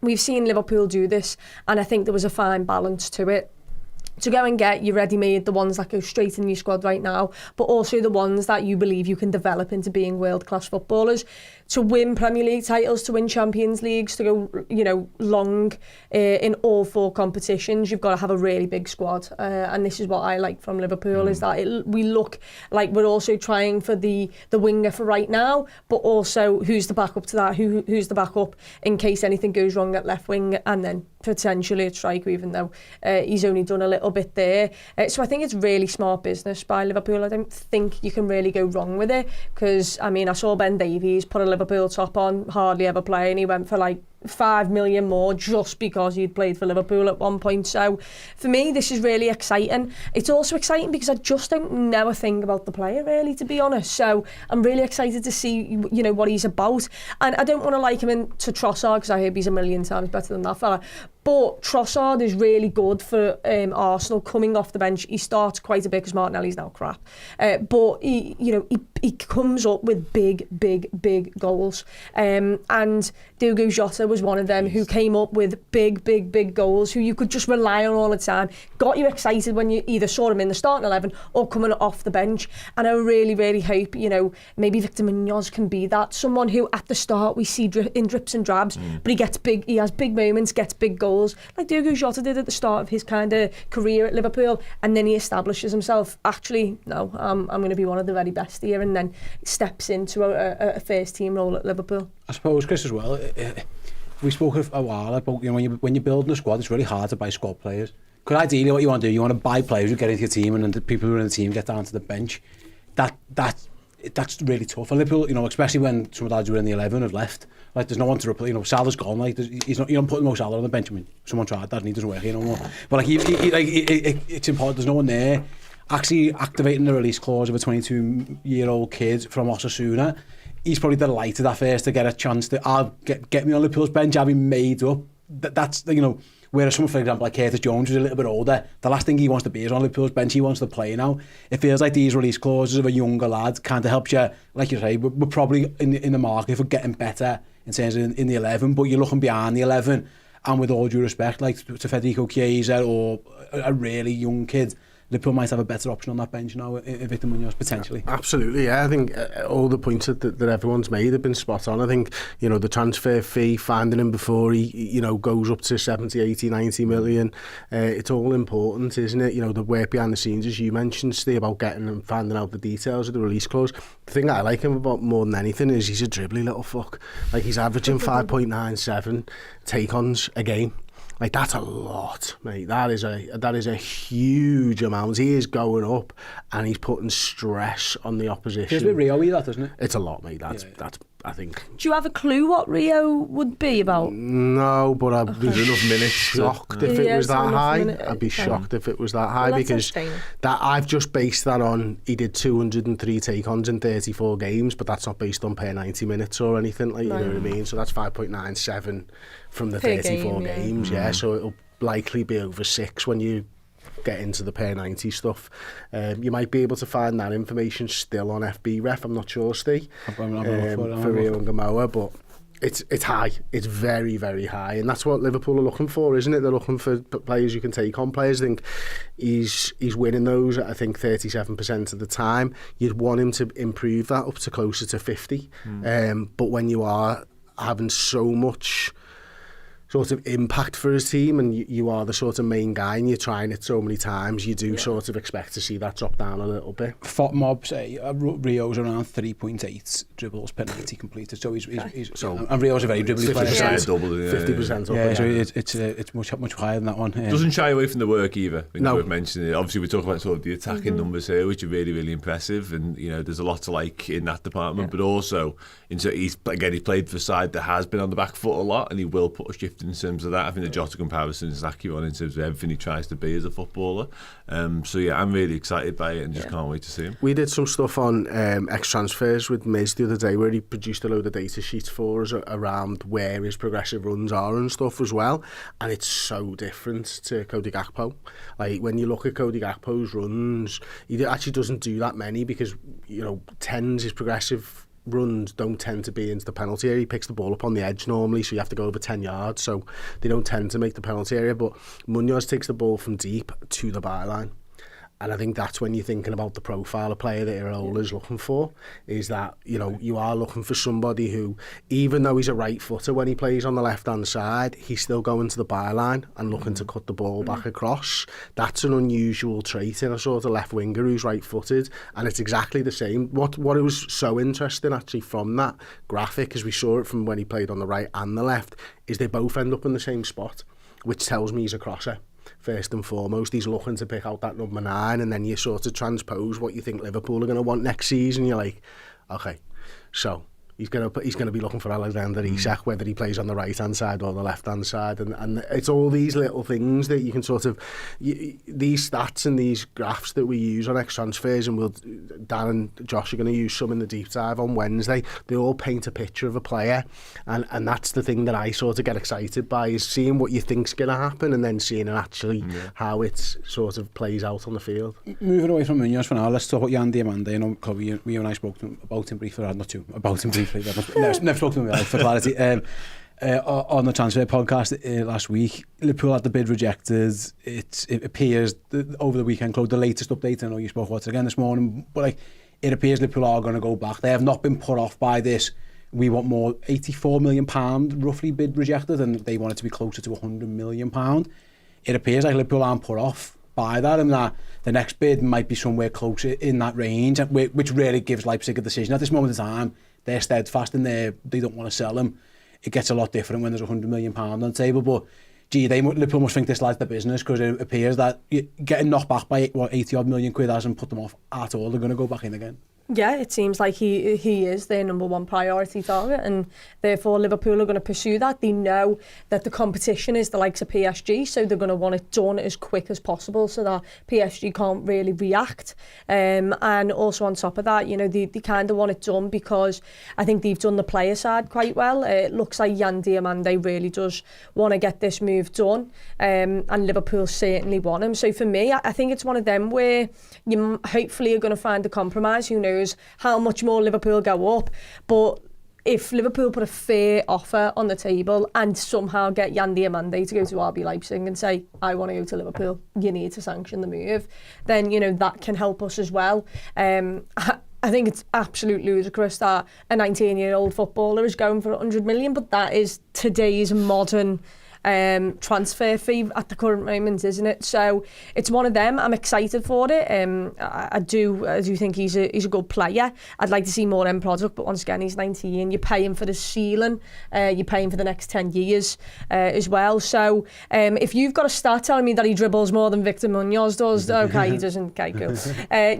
we've seen Liverpool do this, and I think there was a fine balance to it. To go and get your ready-made, the ones that go straight in your squad right now, but also the ones that you believe you can develop into being world-class footballers. To win Premier League titles, to win Champions Leagues, to go, long in all four competitions, you've got to have a really big squad. And this is what I like from Liverpool, is that we look like we're also trying for the winger for right now, but also who's the backup to that, who's the backup in case anything goes wrong at left wing, and then potentially a striker, even though he's only done a little bit there. So I think it's really smart business by Liverpool. I don't think you can really go wrong with it, because, I mean, I saw Ben Davies put a Liverpool top on, hardly ever play, and he went for like 5 million more just because he'd played for Liverpool at one point. So for me, this is really exciting. It's also exciting because I just don't know a thing about the player, really, to be honest. So I'm really excited to see, what he's about. And I don't want to like him into Trossard, because I hope he's a million times better than that fella. But Trossard is really good for Arsenal coming off the bench. He starts quite a bit because Martinelli's now crap. But he comes up with big goals. And Diogo Jota was one of them who came up with big goals, who you could just rely on all the time. Got you excited when you either saw him in the starting 11 or coming off the bench. And I really hope, maybe Victor Munoz can be that. Someone who at the start we see in drips and drabs, but he has big moments, gets big goals, like Diogo Jota did at the start of his kind of career at Liverpool, and then he establishes himself. Actually, no, I'm going to be one of the very best here, and then steps into a first team role at Liverpool. I suppose, Chris, as well, we spoke a while about, when you're building a squad, it's really hard to buy squad players. Because ideally what you want to do, you want to buy players who get into your team, and then the people who are in the team get down to the bench. That's really tough for Liverpool, especially when some of the lads who were in the 11 have left. Like, there's no one to replace. Salah's gone. Like, he's not. You don't put Mo Salah on the bench. I mean, someone tried that and he doesn't work here no more. But like, it's important. There's no one there. Actually, activating the release clause of a 22-year-old kid from Osasuna, he's probably delighted at first to get a chance to. I'll get me on Liverpool's bench. I'll be made up. That's Whereas someone, for example, like Curtis Jones, who's a little bit older, the last thing he wants to be is on Liverpool's bench. He wants to play now. It feels like these release clauses of a younger lad kind of helps you. Like you say, we're probably in the market for getting better in terms of in the 11, but you're looking behind the 11, and with all due respect, like to Federico Chiesa or a really young kid Liverpool might have a better option on that bench now, Victor Munoz, potentially. Absolutely, yeah. I think all the points that everyone's made have been spot on. I think, you know, the transfer fee, finding him before he, you know, goes up to 70, 80, 90 million, it's all important, isn't it? You know, the work behind the scenes, as you mentioned, Steve, about getting and finding out the details of the release clause. The thing that I like him about more than anything is he's a dribbly little fuck. Like, he's averaging 5.97 take-ons a game. Like, that's a lot, mate. That is a huge amount. He is going up and he's putting stress on the opposition. It's a bit Rio-y, that, doesn't it? It's a lot, mate. That's I think. Do you have a clue what Rio would be about? No, but I'd be enough minutes shocked if it was that high. I'd be shocked if it was that high, because that I've just based that on he did 203 take-ons in 34 games, but that's not based on per 90 minutes or anything, like, you know what I mean? So that's 5.97 from the 34 games, yeah. So it'll likely be over 6 when you get into the per 90 stuff. You might be able to find that information still on FB Ref. I'm not sure, Steve, for Rio and Gamoa, but it's high. It's very, very high, and that's what Liverpool are looking for, isn't it? They're looking for players who can take on players. I think he's winning those at, I think, 37% of the time. You'd want him to improve that up to closer to 50. But when you are having so much sort of impact for his team, and you are the sort of main guy and you're trying it so many times, you do sort of expect to see that drop down a little bit. Mob say Rio's around 3.8 dribbles per 90 completed, so he's and Rio's a very dribbly player. 50% up. Yeah, so it's much higher than that one. Doesn't shy away from the work either. I think no. We've mentioned it. Obviously, we talk about sort of the attacking numbers here, which are really, really impressive, and you know, there's a lot to like in that department. But also, he's played for a side that has been on the back foot a lot, and he will put a shift in terms of that. I think the Jota comparison is accurate in terms of everything he tries to be as a footballer. So yeah, I'm really excited by it and just can't wait to see him. We did some stuff on X-Transfers with Miz the other day, where he produced a load of data sheets for us around where his progressive runs are and stuff as well, and it's so different to Cody Gakpo. Like, when you look at Cody Gakpo's runs, he actually doesn't do that many, because, you know, his progressive runs don't tend to be into the penalty area. He picks the ball up on the edge normally, so you have to go over 10 yards, so they don't tend to make the penalty area. But Munoz takes the ball from deep to the byline, and I think that's when you're thinking about the profile of player that Irola's looking for, is that, you know, you are looking for somebody who, even though he's a right footer when he plays on the left hand side, he's still going to the byline and looking to cut the ball back across. That's an unusual trait in a sort of left winger who's right footed, and it's exactly the same. What it was so interesting actually from that graphic, as we saw it from when he played on the right and the left, is they both end up in the same spot, which tells me he's a crosser. First and foremost, he's looking to pick out that number 9, and then you sort of transpose what you think Liverpool are going to want next season. You're like, okay, so he's going to be looking for Alexander Isak, whether he plays on the right hand side or the left hand side, and it's all these little things that you can sort of these stats and these graphs that we use on X-Transfers, and Dan and Josh are going to use some in the deep dive on Wednesday. They all paint a picture of a player, and that's the thing that I sort of get excited by, is seeing what you think's going to happen and then seeing it actually how it sort of plays out on the field. Moving away from Munoz for now, let's talk about Yan Diomande. You know, Chloe, you and I spoke about him briefly. Never spoke to him for clarity. On the transfer podcast last week, Liverpool had the bid rejected. It appears that over the weekend, Chloe, the latest update, I know you spoke about it again this morning, but like, it appears Liverpool are going to go back. They have not been put off by this. We want more, £84 million roughly bid rejected, and they want it to be closer to £100 million. It appears like Liverpool aren't put off by that, and that the next bid might be somewhere closer in that range, which really gives Leipzig a decision. At this moment in time, they're steadfast in there, they don't want to sell him. It gets a lot different when there's £100 million on the table, but Liverpool must think this lad's the business, because it appears that getting knocked back by 80 odd million quid hasn't put them off at all. They're going to go back in again. Yeah, it seems like he is their number one priority target, and therefore Liverpool are going to pursue that. They know that the competition is the likes of PSG, so they're going to want it done as quick as possible so that PSG can't really react. And also on top of that, you know, they kind of want it done because I think they've done the player side quite well. It looks like Yan Diomande really does want to get this move done, and Liverpool certainly want him. So for me, I think it's one of them where you hopefully are going to find a compromise. Who knows how much more Liverpool go up, but if Liverpool put a fair offer on the table and somehow get Yan Diomande to go to RB Leipzig and say, I want to go to Liverpool, you need to sanction the move, then, that can help us as well. I think it's absolutely ludicrous that a 19-year-old footballer is going for 100 million, but that is today's modern transfer fee at the current moment, isn't it? So it's one of them. I'm excited for it. I do think he's a good player. I'd like to see more end product, but once again, he's 19. You're paying for the ceiling. You're paying for the next 10 years as well. So if you've got a stat telling me that he dribbles more than Victor Munoz does, okay, he doesn't. Okay, cool.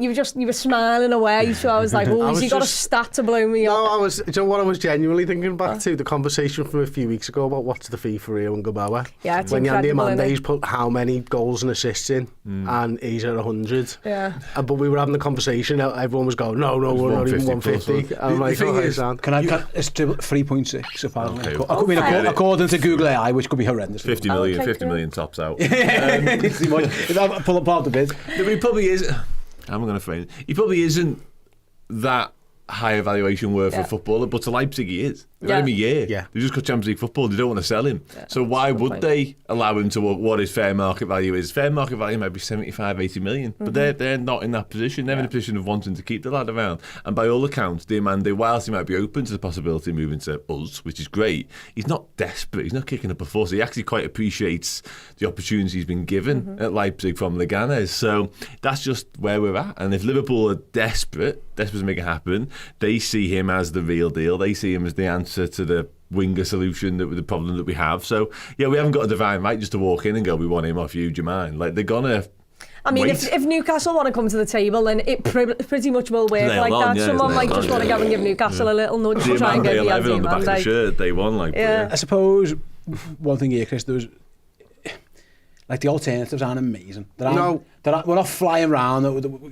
You were smiling away, so I was like, oh, has he got a stat to blow me up? No, do you know what I was genuinely thinking back to? The conversation from a few weeks ago about what's the fee for Rio and Gabauer. Yeah, it's when Yan incredible, Diomande's put how many goals and assists in, and he's at 100. Yeah. But we were having the conversation, everyone was going, no, we're not even 150. I'm like, Can it's 3.6 apparently. Okay. According to Google AI, which could be horrendous. 50 million tops out. If I pull apart the bid. No, but he probably is. I'm going to frame it. He probably isn't that high evaluation worth for a footballer, but to Leipzig he is. Yeah. Every year. Yeah. They've just got Champions League football. They don't want to sell him. Yeah, so why would point. they allow him to what his fair market value is? Fair market value might be 75, 80 million, but they're not in that position. They're in a position of wanting to keep the lad around. And by all accounts, Diomande, whilst he might be open to the possibility of moving to us, which is great, he's not desperate. He's not kicking up a fuss. He actually quite appreciates the opportunities he's been given at Leipzig from Leganes. So that's just where we're at. And if Liverpool are desperate to make it happen, they see him as the real deal. They see him as the answer to the winger solution, that the problem that we have. So yeah, we haven't got a divine right just to walk in and go, we want him off you, do you mind? Like, they're gonna if Newcastle want to come to the table, then it pretty much will work Nail like on, that. yeah, Someone might nail just on, want to yeah. go and give Newcastle a little nudge to try and get the Yan 11 on the back of the Diomande. shirt, day one. Like, Yeah. I suppose one thing here, Chris, there was like the alternatives aren't amazing. We're not flying around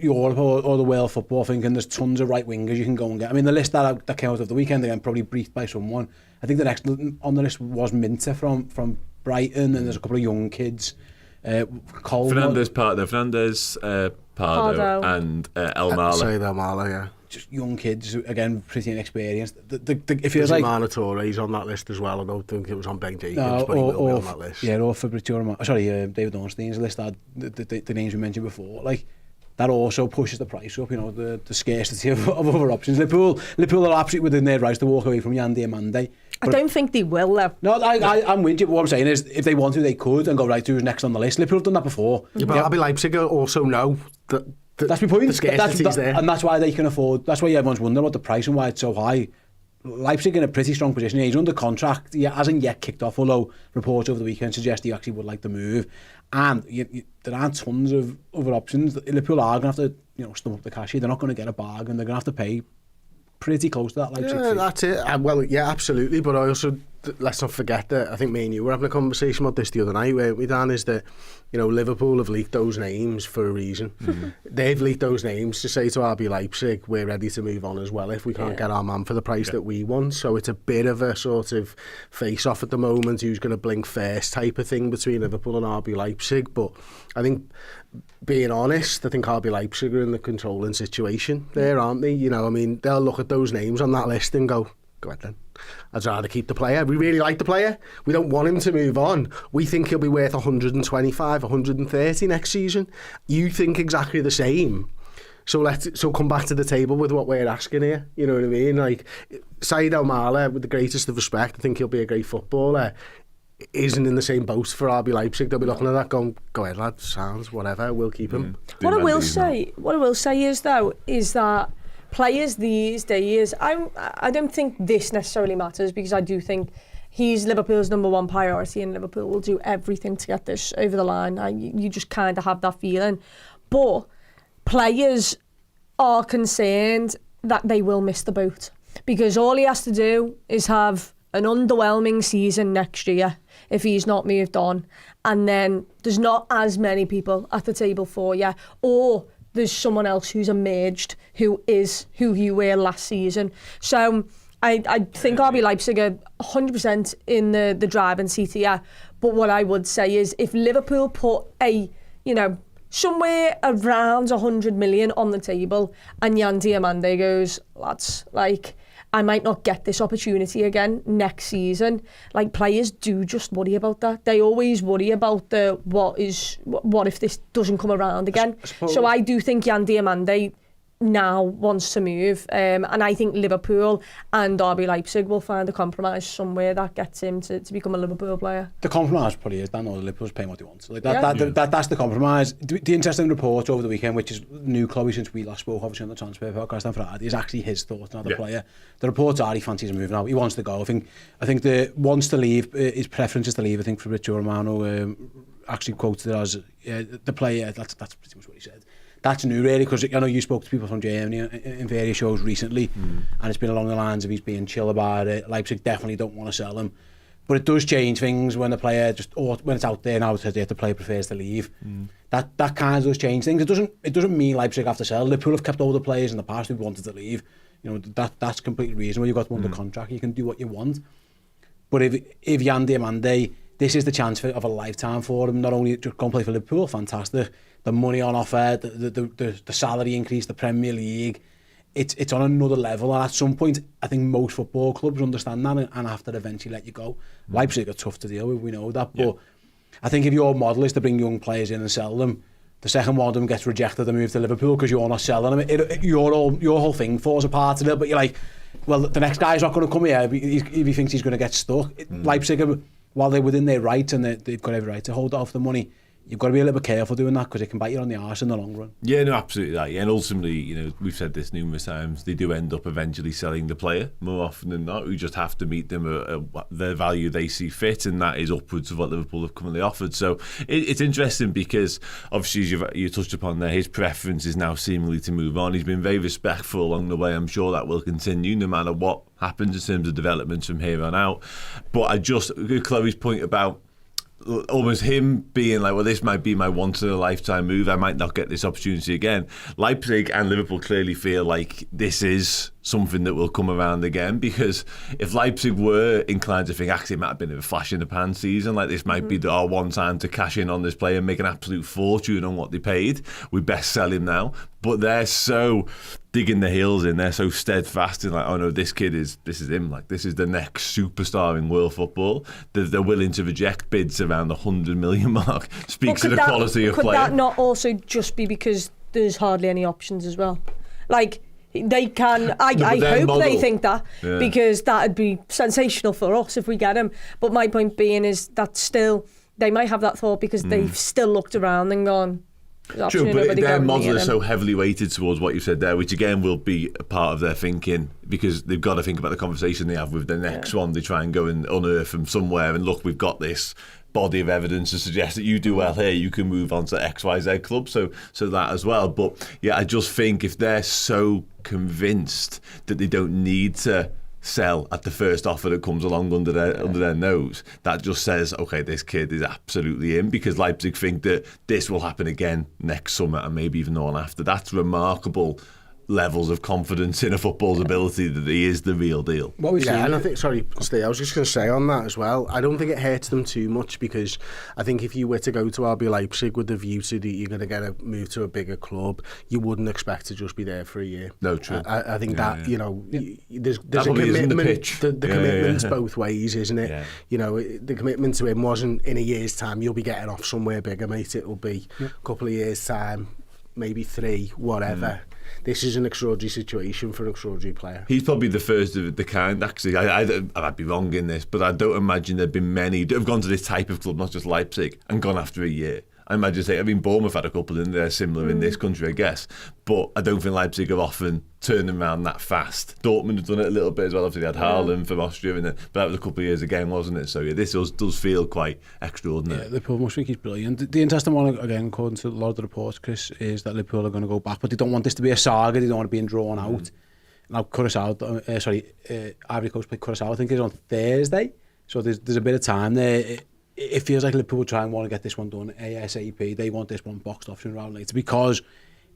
Europe or the world football thinking there's tons of right wingers you can go and get. I mean, the list that came out of the weekend, again, probably briefed by someone. I think the next on the list was Minter from Brighton, and there's a couple of young kids. Fernandez, Pardo, and El Mala. Say El Mala, yeah. Just young kids, again, pretty inexperienced. It feels like Torre's on that list as well. I don't think it was on Ben Jacobs, but he will be on that list. Yeah, or Fabrizio Romano. Sorry, David Ornstein's list had the names we mentioned before. Like, that also pushes the price up, the scarcity of other options. Liverpool are absolutely within their rights to walk away from Yan Diomande. I don't think they will, though. No, I'm with you, but what I'm saying is, if they want to, they could, and go, right, who's next on the list. Liverpool have done that before. Yeah, but RB Leipzig also know that that's my point. The scarcity's there. And that's why they can afford, that's why everyone's wondering about the price and why it's so high. Leipzig in a pretty strong position. He's under contract. He hasn't yet kicked off, although reports over the weekend suggest he actually would like to move. And there aren't tons of other options. Liverpool are going to have to, stump up the cash here. They're not going to get a bargain. They're going to have to pay pretty close to that Leipzig fee. That's it. Well, yeah, absolutely. But I also, let's not forget that I think me and you were having a conversation about this the other night, weren't we, Dan? Is that, Liverpool have leaked those names for a reason. They've leaked those names to say to RB Leipzig, we're ready to move on as well if we can't get our man for the price that we want. So it's a bit of a sort of face-off at the moment, who's going to blink first type of thing between Liverpool and RB Leipzig. But I think, being honest, I think RB Leipzig are in the controlling situation there, aren't they? They'll look at those names on that list and go ahead then. I'd rather keep the player. We really like the player. We don't want him to move on. We think he'll be worth 125, 130 next season. You think exactly the same. So come back to the table with what we're asking here. You know what I mean? Like, Said El Mala, with the greatest of respect, I think he'll be a great footballer, isn't in the same boat for RB Leipzig. They'll be looking at that going, go ahead lad, sounds, whatever, we'll keep him. What I will say is that players these days, I don't think this necessarily matters, because I do think he's Liverpool's number one priority and Liverpool will do everything to get this over the line. You just kind of have that feeling. But players are concerned that they will miss the boat, because all he has to do is have an underwhelming season next year if he's not moved on, and then there's not as many people at the table for you, or there's someone else who's emerged who is who you were last season. So I think RB Leipzig are 100% in the driving seat here. But what I would say is, if Liverpool put somewhere around 100 million on the table and Yan Diomande goes, lads, I might not get this opportunity again next season. Like, players do just worry about that. They always worry about what if this doesn't come around again. So I do think Yan Diomande now wants to move, and I think Liverpool and RB Leipzig will find a compromise somewhere that gets him to become a Liverpool player. The compromise probably is that Liverpool's paying what he wants. Like that's the compromise. The interesting report over the weekend, which is new, Chloe, since we last spoke, obviously on the transfer podcast on Friday, is actually his thoughts on the player. The reports are he fancies a move now. He wants to go. I think the wants to leave. His preference is to leave. I think Fabrizio Romano actually quoted it as the player. That's pretty much what he said. That's new, really, because I know you spoke to people from Germany in various shows recently, and it's been along the lines of he's being chill about it. Leipzig definitely don't want to sell him, but it does change things when the player when it's out there now that the player prefers to leave. That kind of does change things. It doesn't mean Leipzig have to sell. Liverpool have kept all the players in the past who wanted to leave. You know, that's completely reasonable. You've got them under contract, you can do what you want. But if Yan Diomande, this is the chance of a lifetime for him. Not only just go and play for Liverpool, fantastic. The money on offer, the salary increase, the Premier League, it's on another level. And at some point, I think most football clubs understand that and have to eventually let you go. Leipzig are tough to deal with, we know that. But I think if your model is to bring young players in and sell them, the second one of them gets rejected and moved to Liverpool because you're not selling them. Your whole thing falls apart a little. But you're like, well, the next guy's not going to come here if he thinks he's going to get stuck. Leipzig, while they're within their rights and they've got every right to hold off the money, you've got to be a little bit careful doing that because it can bite you on the arse in the long run. Yeah, no, absolutely that. Yeah, and ultimately, you know, we've said this numerous times, they do end up eventually selling the player more often than not. We just have to meet them at the value they see fit, and that is upwards of what Liverpool have currently offered. So it's interesting because obviously, as you touched upon there, his preference is now seemingly to move on. He's been very respectful along the way. I'm sure that will continue no matter what happens in terms of developments from here on out. But I just, Chloe's point about almost him being like, well, this might be my once-in-a-lifetime move. I might not get this opportunity again. Leipzig and Liverpool clearly feel like this is something that will come around again, because if Leipzig were inclined to think, actually, it might have been a flash in the pan season, like this might be our one time to cash in on this player and make an absolute fortune on what they paid, we best sell him now. But they're so digging their heels in, they're so steadfast in like, oh no, this is him, like this is the next superstar in world football. They're willing to reject bids around the 100 million mark. Speaks to the quality of player. Could that not also just be because there's hardly any options as well? Like, they can, I hope they think that, because that'd be sensational for us if we get him. But my point being is that still, they might have that thought because they've still looked around and gone, true, but their model is so heavily weighted towards what you said there, which again will be a part of their thinking, because they've got to think about the conversation they have with the next one. They try and go and unearth from somewhere and look, we've got this body of evidence to suggest that you do well here, you can move on to XYZ club, so that as well. But yeah, I just think if they're so convinced that they don't need to sell at the first offer that comes along under their nose, that just says, okay, this kid is absolutely in, because Leipzig think that this will happen again next summer and maybe even the one after. That's remarkable levels of confidence in a football's ability that he is the real deal. And I think, sorry, Steve, I was just going to say on that as well, I don't think it hurts them too much, because I think if you were to go to RB Leipzig with the view to that you're going to get a move to a bigger club, you wouldn't expect to just be there for a year. No, true. I think you know, there's a commitment. The commitment's both ways, isn't it? Yeah. You know, the commitment to him wasn't in a year's time, you'll be getting off somewhere bigger, mate. It'll be a couple of years' time, maybe 3, whatever. This is an extraordinary situation for an extraordinary player. He's probably the first of the kind, actually. I'd be wrong in this, but I don't imagine there've been many that have gone to this type of club, not just Leipzig, and gone after a year. I imagine, Bournemouth had a couple in there similar in this country, I guess. But I don't think Leipzig have often turned around that fast. Dortmund have done it a little bit as well. Obviously, they had Haaland from Austria, but that was a couple of years again, wasn't it? So, yeah, this does feel quite extraordinary. Yeah, Liverpool must think he's brilliant. The interesting one, again, according to a lot of the reports, Chris, is that Liverpool are going to go back, but they don't want this to be a saga. They don't want it being drawn out. Now, Ivory Coast play Curaçao, I think, is on Thursday. So there's a bit of time there. It feels like Liverpool try and want to get this one done ASAP. They want this one boxed off sooner rather than later, because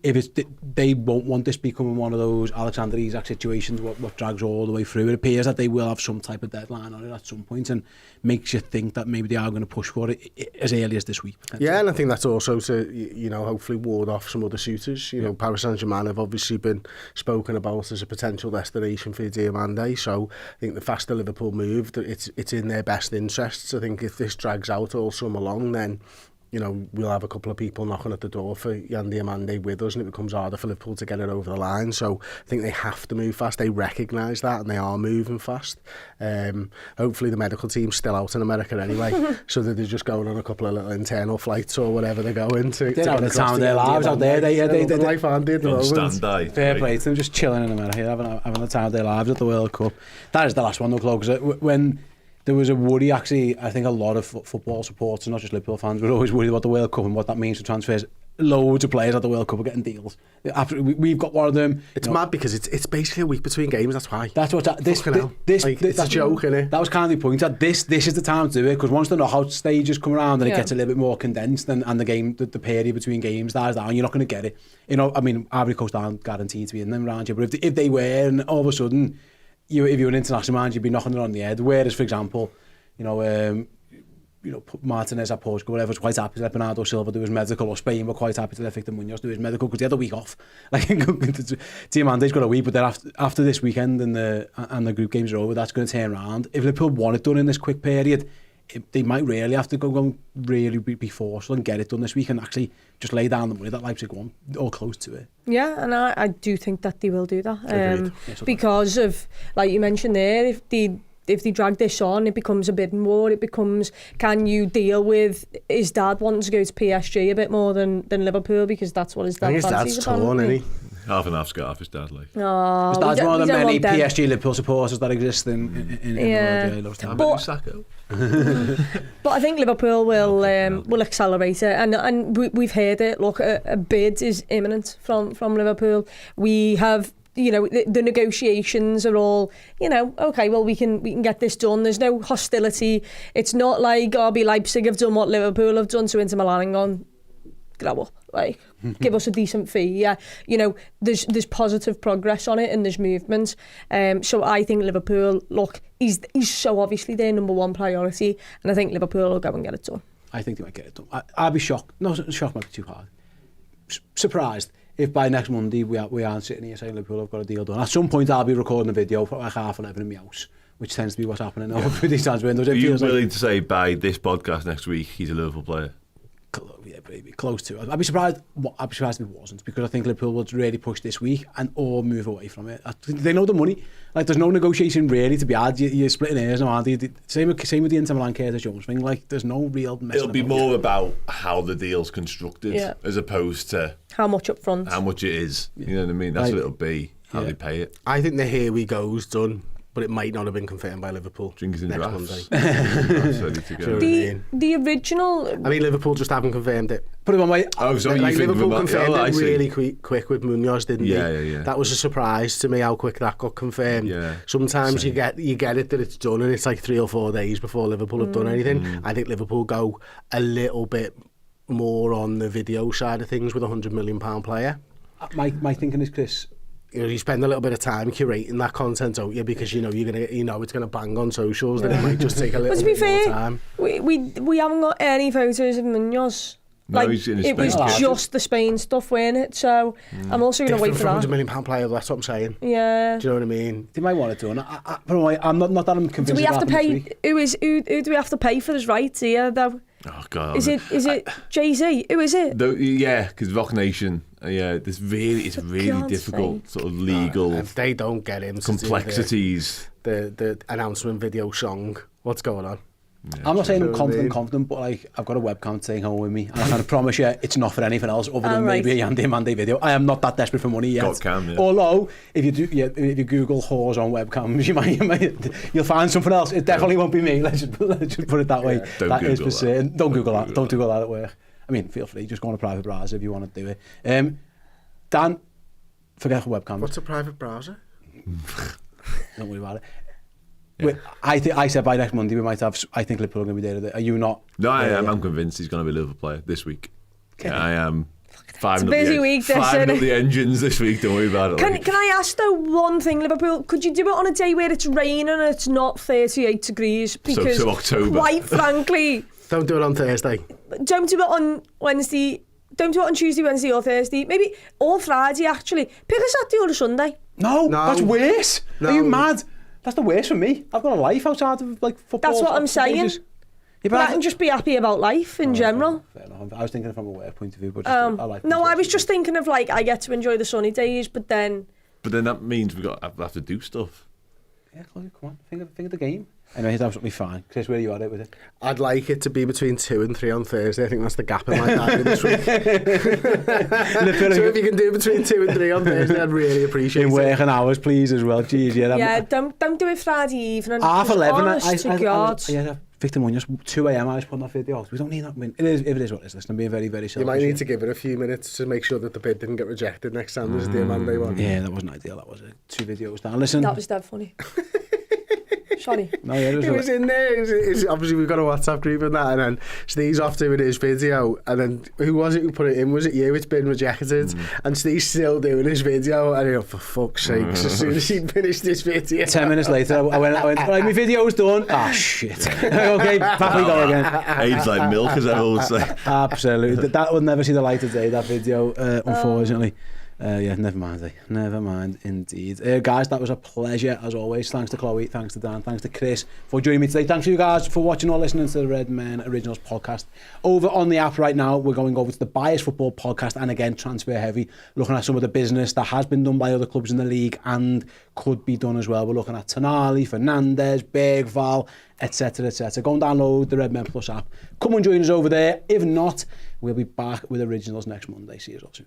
if it's they won't want this becoming one of those Alexander Isak situations what drags all the way through. It appears that they will have some type of deadline on it at some point, and makes you think that maybe they are going to push for it as early as this week. Yeah, and I think that's also to, hopefully ward off some other suitors. Paris Saint-Germain have obviously been spoken about as a potential destination for Diomande, so I think the faster Liverpool move, it's in their best interests. I think if this drags out all summer long, then we'll have a couple of people knocking at the door for Yan Diomande with us, and it becomes harder for Liverpool to get it over the line. So I think they have to move fast. They recognise that, and they are moving fast. Hopefully the medical team's still out in America anyway, so that they're just going on a couple of little internal flights or whatever they're going to. They're having the time of their lives out there. They life aren't they at the moment? Fair play to them, just chilling in America, having the time of their lives at the World Cup. That is the last one though, Chloe, because when there was a worry, actually, I think a lot of football supporters, not just Liverpool fans, were always worried about the World Cup and what that means for transfers. Loads of players at the World Cup are getting deals. We've got one of them. It's mad because it's basically a week between games, that's why. That's what this it's a joke, innit? That was kind of the point. That this is the time to do it, because once the knockout stages come around and it gets a little bit more condensed, and the game, the period between games dies down, you're not going to get it. Ivory Coast aren't guaranteed to be in them round you, but if they were, and all of a sudden, if you're an international man, you'd be knocking it on the head. Whereas, for example, Martinez at Portugal, whatever, was quite happy to let Bernardo Silva do his medical, or Spain were quite happy to let Victor Munoz do his medical because he had a week off. Diamande's got a week, but then after this weekend and the group games are over, that's going to turn around. If Liverpool want it done in this quick period, they might really have to go and really be forceful and get it done this week, and actually just lay down the money that Leipzig won, or close to it. Yeah, and I do think that they will do that. Because of, like you mentioned there, if they drag this on, it becomes a bidding war. It becomes, can you deal with his dad wanting to go to PSG a bit more than Liverpool, because that's what his dad fancies. I think his dad's torn, isn't he? Half and half's got half his dad, like. Oh, his dad's one of the many PSG Liverpool supporters that exist in the world. But I think Liverpool will accelerate it, and we've heard it. Look, a bid is imminent from Liverpool. We have, the negotiations are all, okay, well, we can get this done. There's no hostility. It's not like RB Leipzig have done what Liverpool have done to Inter Milan and gone, grow up, like, give us a decent fee. Yeah, there's positive progress on it, and there's movement. So I think Liverpool, look, he's so obviously their number one priority, and I think Liverpool will go and get it done. I think they might get it done. I'd be shocked. No, shocked might be too hard. Surprised if by next Monday we aren't sitting here saying Liverpool have got a deal done. At some point I'll be recording a video for like 11:30 in my house, which tends to be what's happening over these transfer windows. Are you willing to say by this podcast next week he's a Liverpool player? Yeah, baby, close to it. I'd be surprised if it wasn't, because I think Liverpool would really push this week or move away from it. They know the money. Like, there's no negotiation really to be had. You're splitting hairs now, aren't you? Same with the Inter Milan Curtis Jones thing. Like, there's no real messing. It'll be more about how the deal's constructed, as opposed to how much up front, how much it is. You know what I mean? That's what it'll be. How they pay it. I think the here we go's done, but it might not have been confirmed by Liverpool. Drinkers in next drafts. Monday. Ready to go. The original. I mean, Liverpool just haven't confirmed it. Put it on my. Oh, so like, Liverpool confirmed it really quick. quick with Munoz, didn't they? Yeah. That was a surprise to me how quick that got confirmed. Yeah. Sometimes you get it that it's done, and it's like 3 or 4 days before Liverpool have done anything. I think Liverpool go a little bit more on the video side of things with a £100 million player. My thinking is, Chris, you spend a little bit of time curating that content, don't you? Because you're gonna, it's gonna bang on socials. Then it might just take a little bit more time. We haven't got any photos of Munoz. No, like, he's in it was just the Spain stuff, weren't it? So I'm also going to wait for that. £100 million player, that's what I'm saying. Yeah. Do you know what I mean? They might want it done. I'm not that I'm convinced. Do we have to pay? Who do we have to pay for his rights here, though? Oh God! Is it Jay-Z? Who is it? Yeah, because Rock Nation. Yeah, it's really difficult sort of legal. If they don't get him complexities, the announcement video song, what's going on? Yeah, I'm not saying I'm confident, but like, I've got a webcam staying home with me, and I can promise you it's not for anything else other than maybe a Yan Diomande video. I am not that desperate for money yet. Godcam, yeah. Although, if you Google whores on webcams, you'll find something else. It definitely won't be me. Let's just put it that way. Yeah, that is for certain. Don't Google that. Don't Google that at work. I mean, feel free. Just go on a private browser if you want to do it. Dan, forget webcams. What's a private browser? Don't worry about it. Yeah. I said by next Monday we might have. I think Liverpool are going to be there. Are you not? No, I'm convinced he's going to be a Liverpool player this week. Yeah, I am. Firing busy week, this, firing up innit? the engines this week, don't worry about it. Can I ask though one thing, Liverpool? Could you do it on a day where it's raining and it's not 38 degrees? Because so October. quite frankly, Don't do it on Thursday. don't do it on Wednesday. Don't do it on Tuesday, Wednesday or Thursday. Maybe or Friday actually. Pick a Saturday or a Sunday. No, that's worse. No. Are you mad? That's the worst for me. I've got a life outside of like football. That's what I'm saying. Yeah, But I can just be happy about life in general. Fair enough. I was thinking from a work point of view, but just, I like. No, I was just thinking of like I get to enjoy the sunny days, but then But then that means we have to do stuff. Yeah, come on, think of the game. Anyway, he's absolutely fine. Chris, where are you at it with it? I'd like it to be between 2 and 3 on Thursday. I think that's the gap in my diary this week. So if you can do between 2 and 3 on Thursday, I'd really appreciate In it. working hours, please, as well. Jeez, yeah. don't do it Friday evening. 11:30. I Yeah, Victor Munoz, 2 a.m. I was putting off videos. We don't need that. I mean, it is what it is. Listen, I'm being very, very selfish. You might need to give it a few minutes to make sure that the bid didn't get rejected next time. There's the Diomande one. Yeah, that wasn't ideal. That was it. 2 videos down. Listen. That was dead funny. Sorry. No, yeah, It was in there. Obviously, we've got a WhatsApp group and that, and then Steve's off doing his video, and then who was it who put it in? Was it you? It's been rejected, and Steve's still doing his video, and I go, for fuck's sake, as soon as he finished this video. 10 minutes later, I went, right, my video's done. Ah, shit. Okay, back we go again. Aged like milk, as I would say. Absolutely. That will never see the light of day, that video, unfortunately. Yeah, never mind, Never mind, indeed. Guys, that was a pleasure, as always. Thanks to Chloe, thanks to Dan, thanks to Chris for joining me today. Thanks to you guys for watching or listening to the Redmen Originals podcast. Over on the app right now, we're going over to the Bias Football podcast, and again, transfer heavy, looking at some of the business that has been done by other clubs in the league and could be done as well. We're looking at Tonali, Fernandes, Bergval, etc, etc. Go and download the Redmen Plus app. Come and join us over there. If not, we'll be back with Originals next Monday. See you all soon.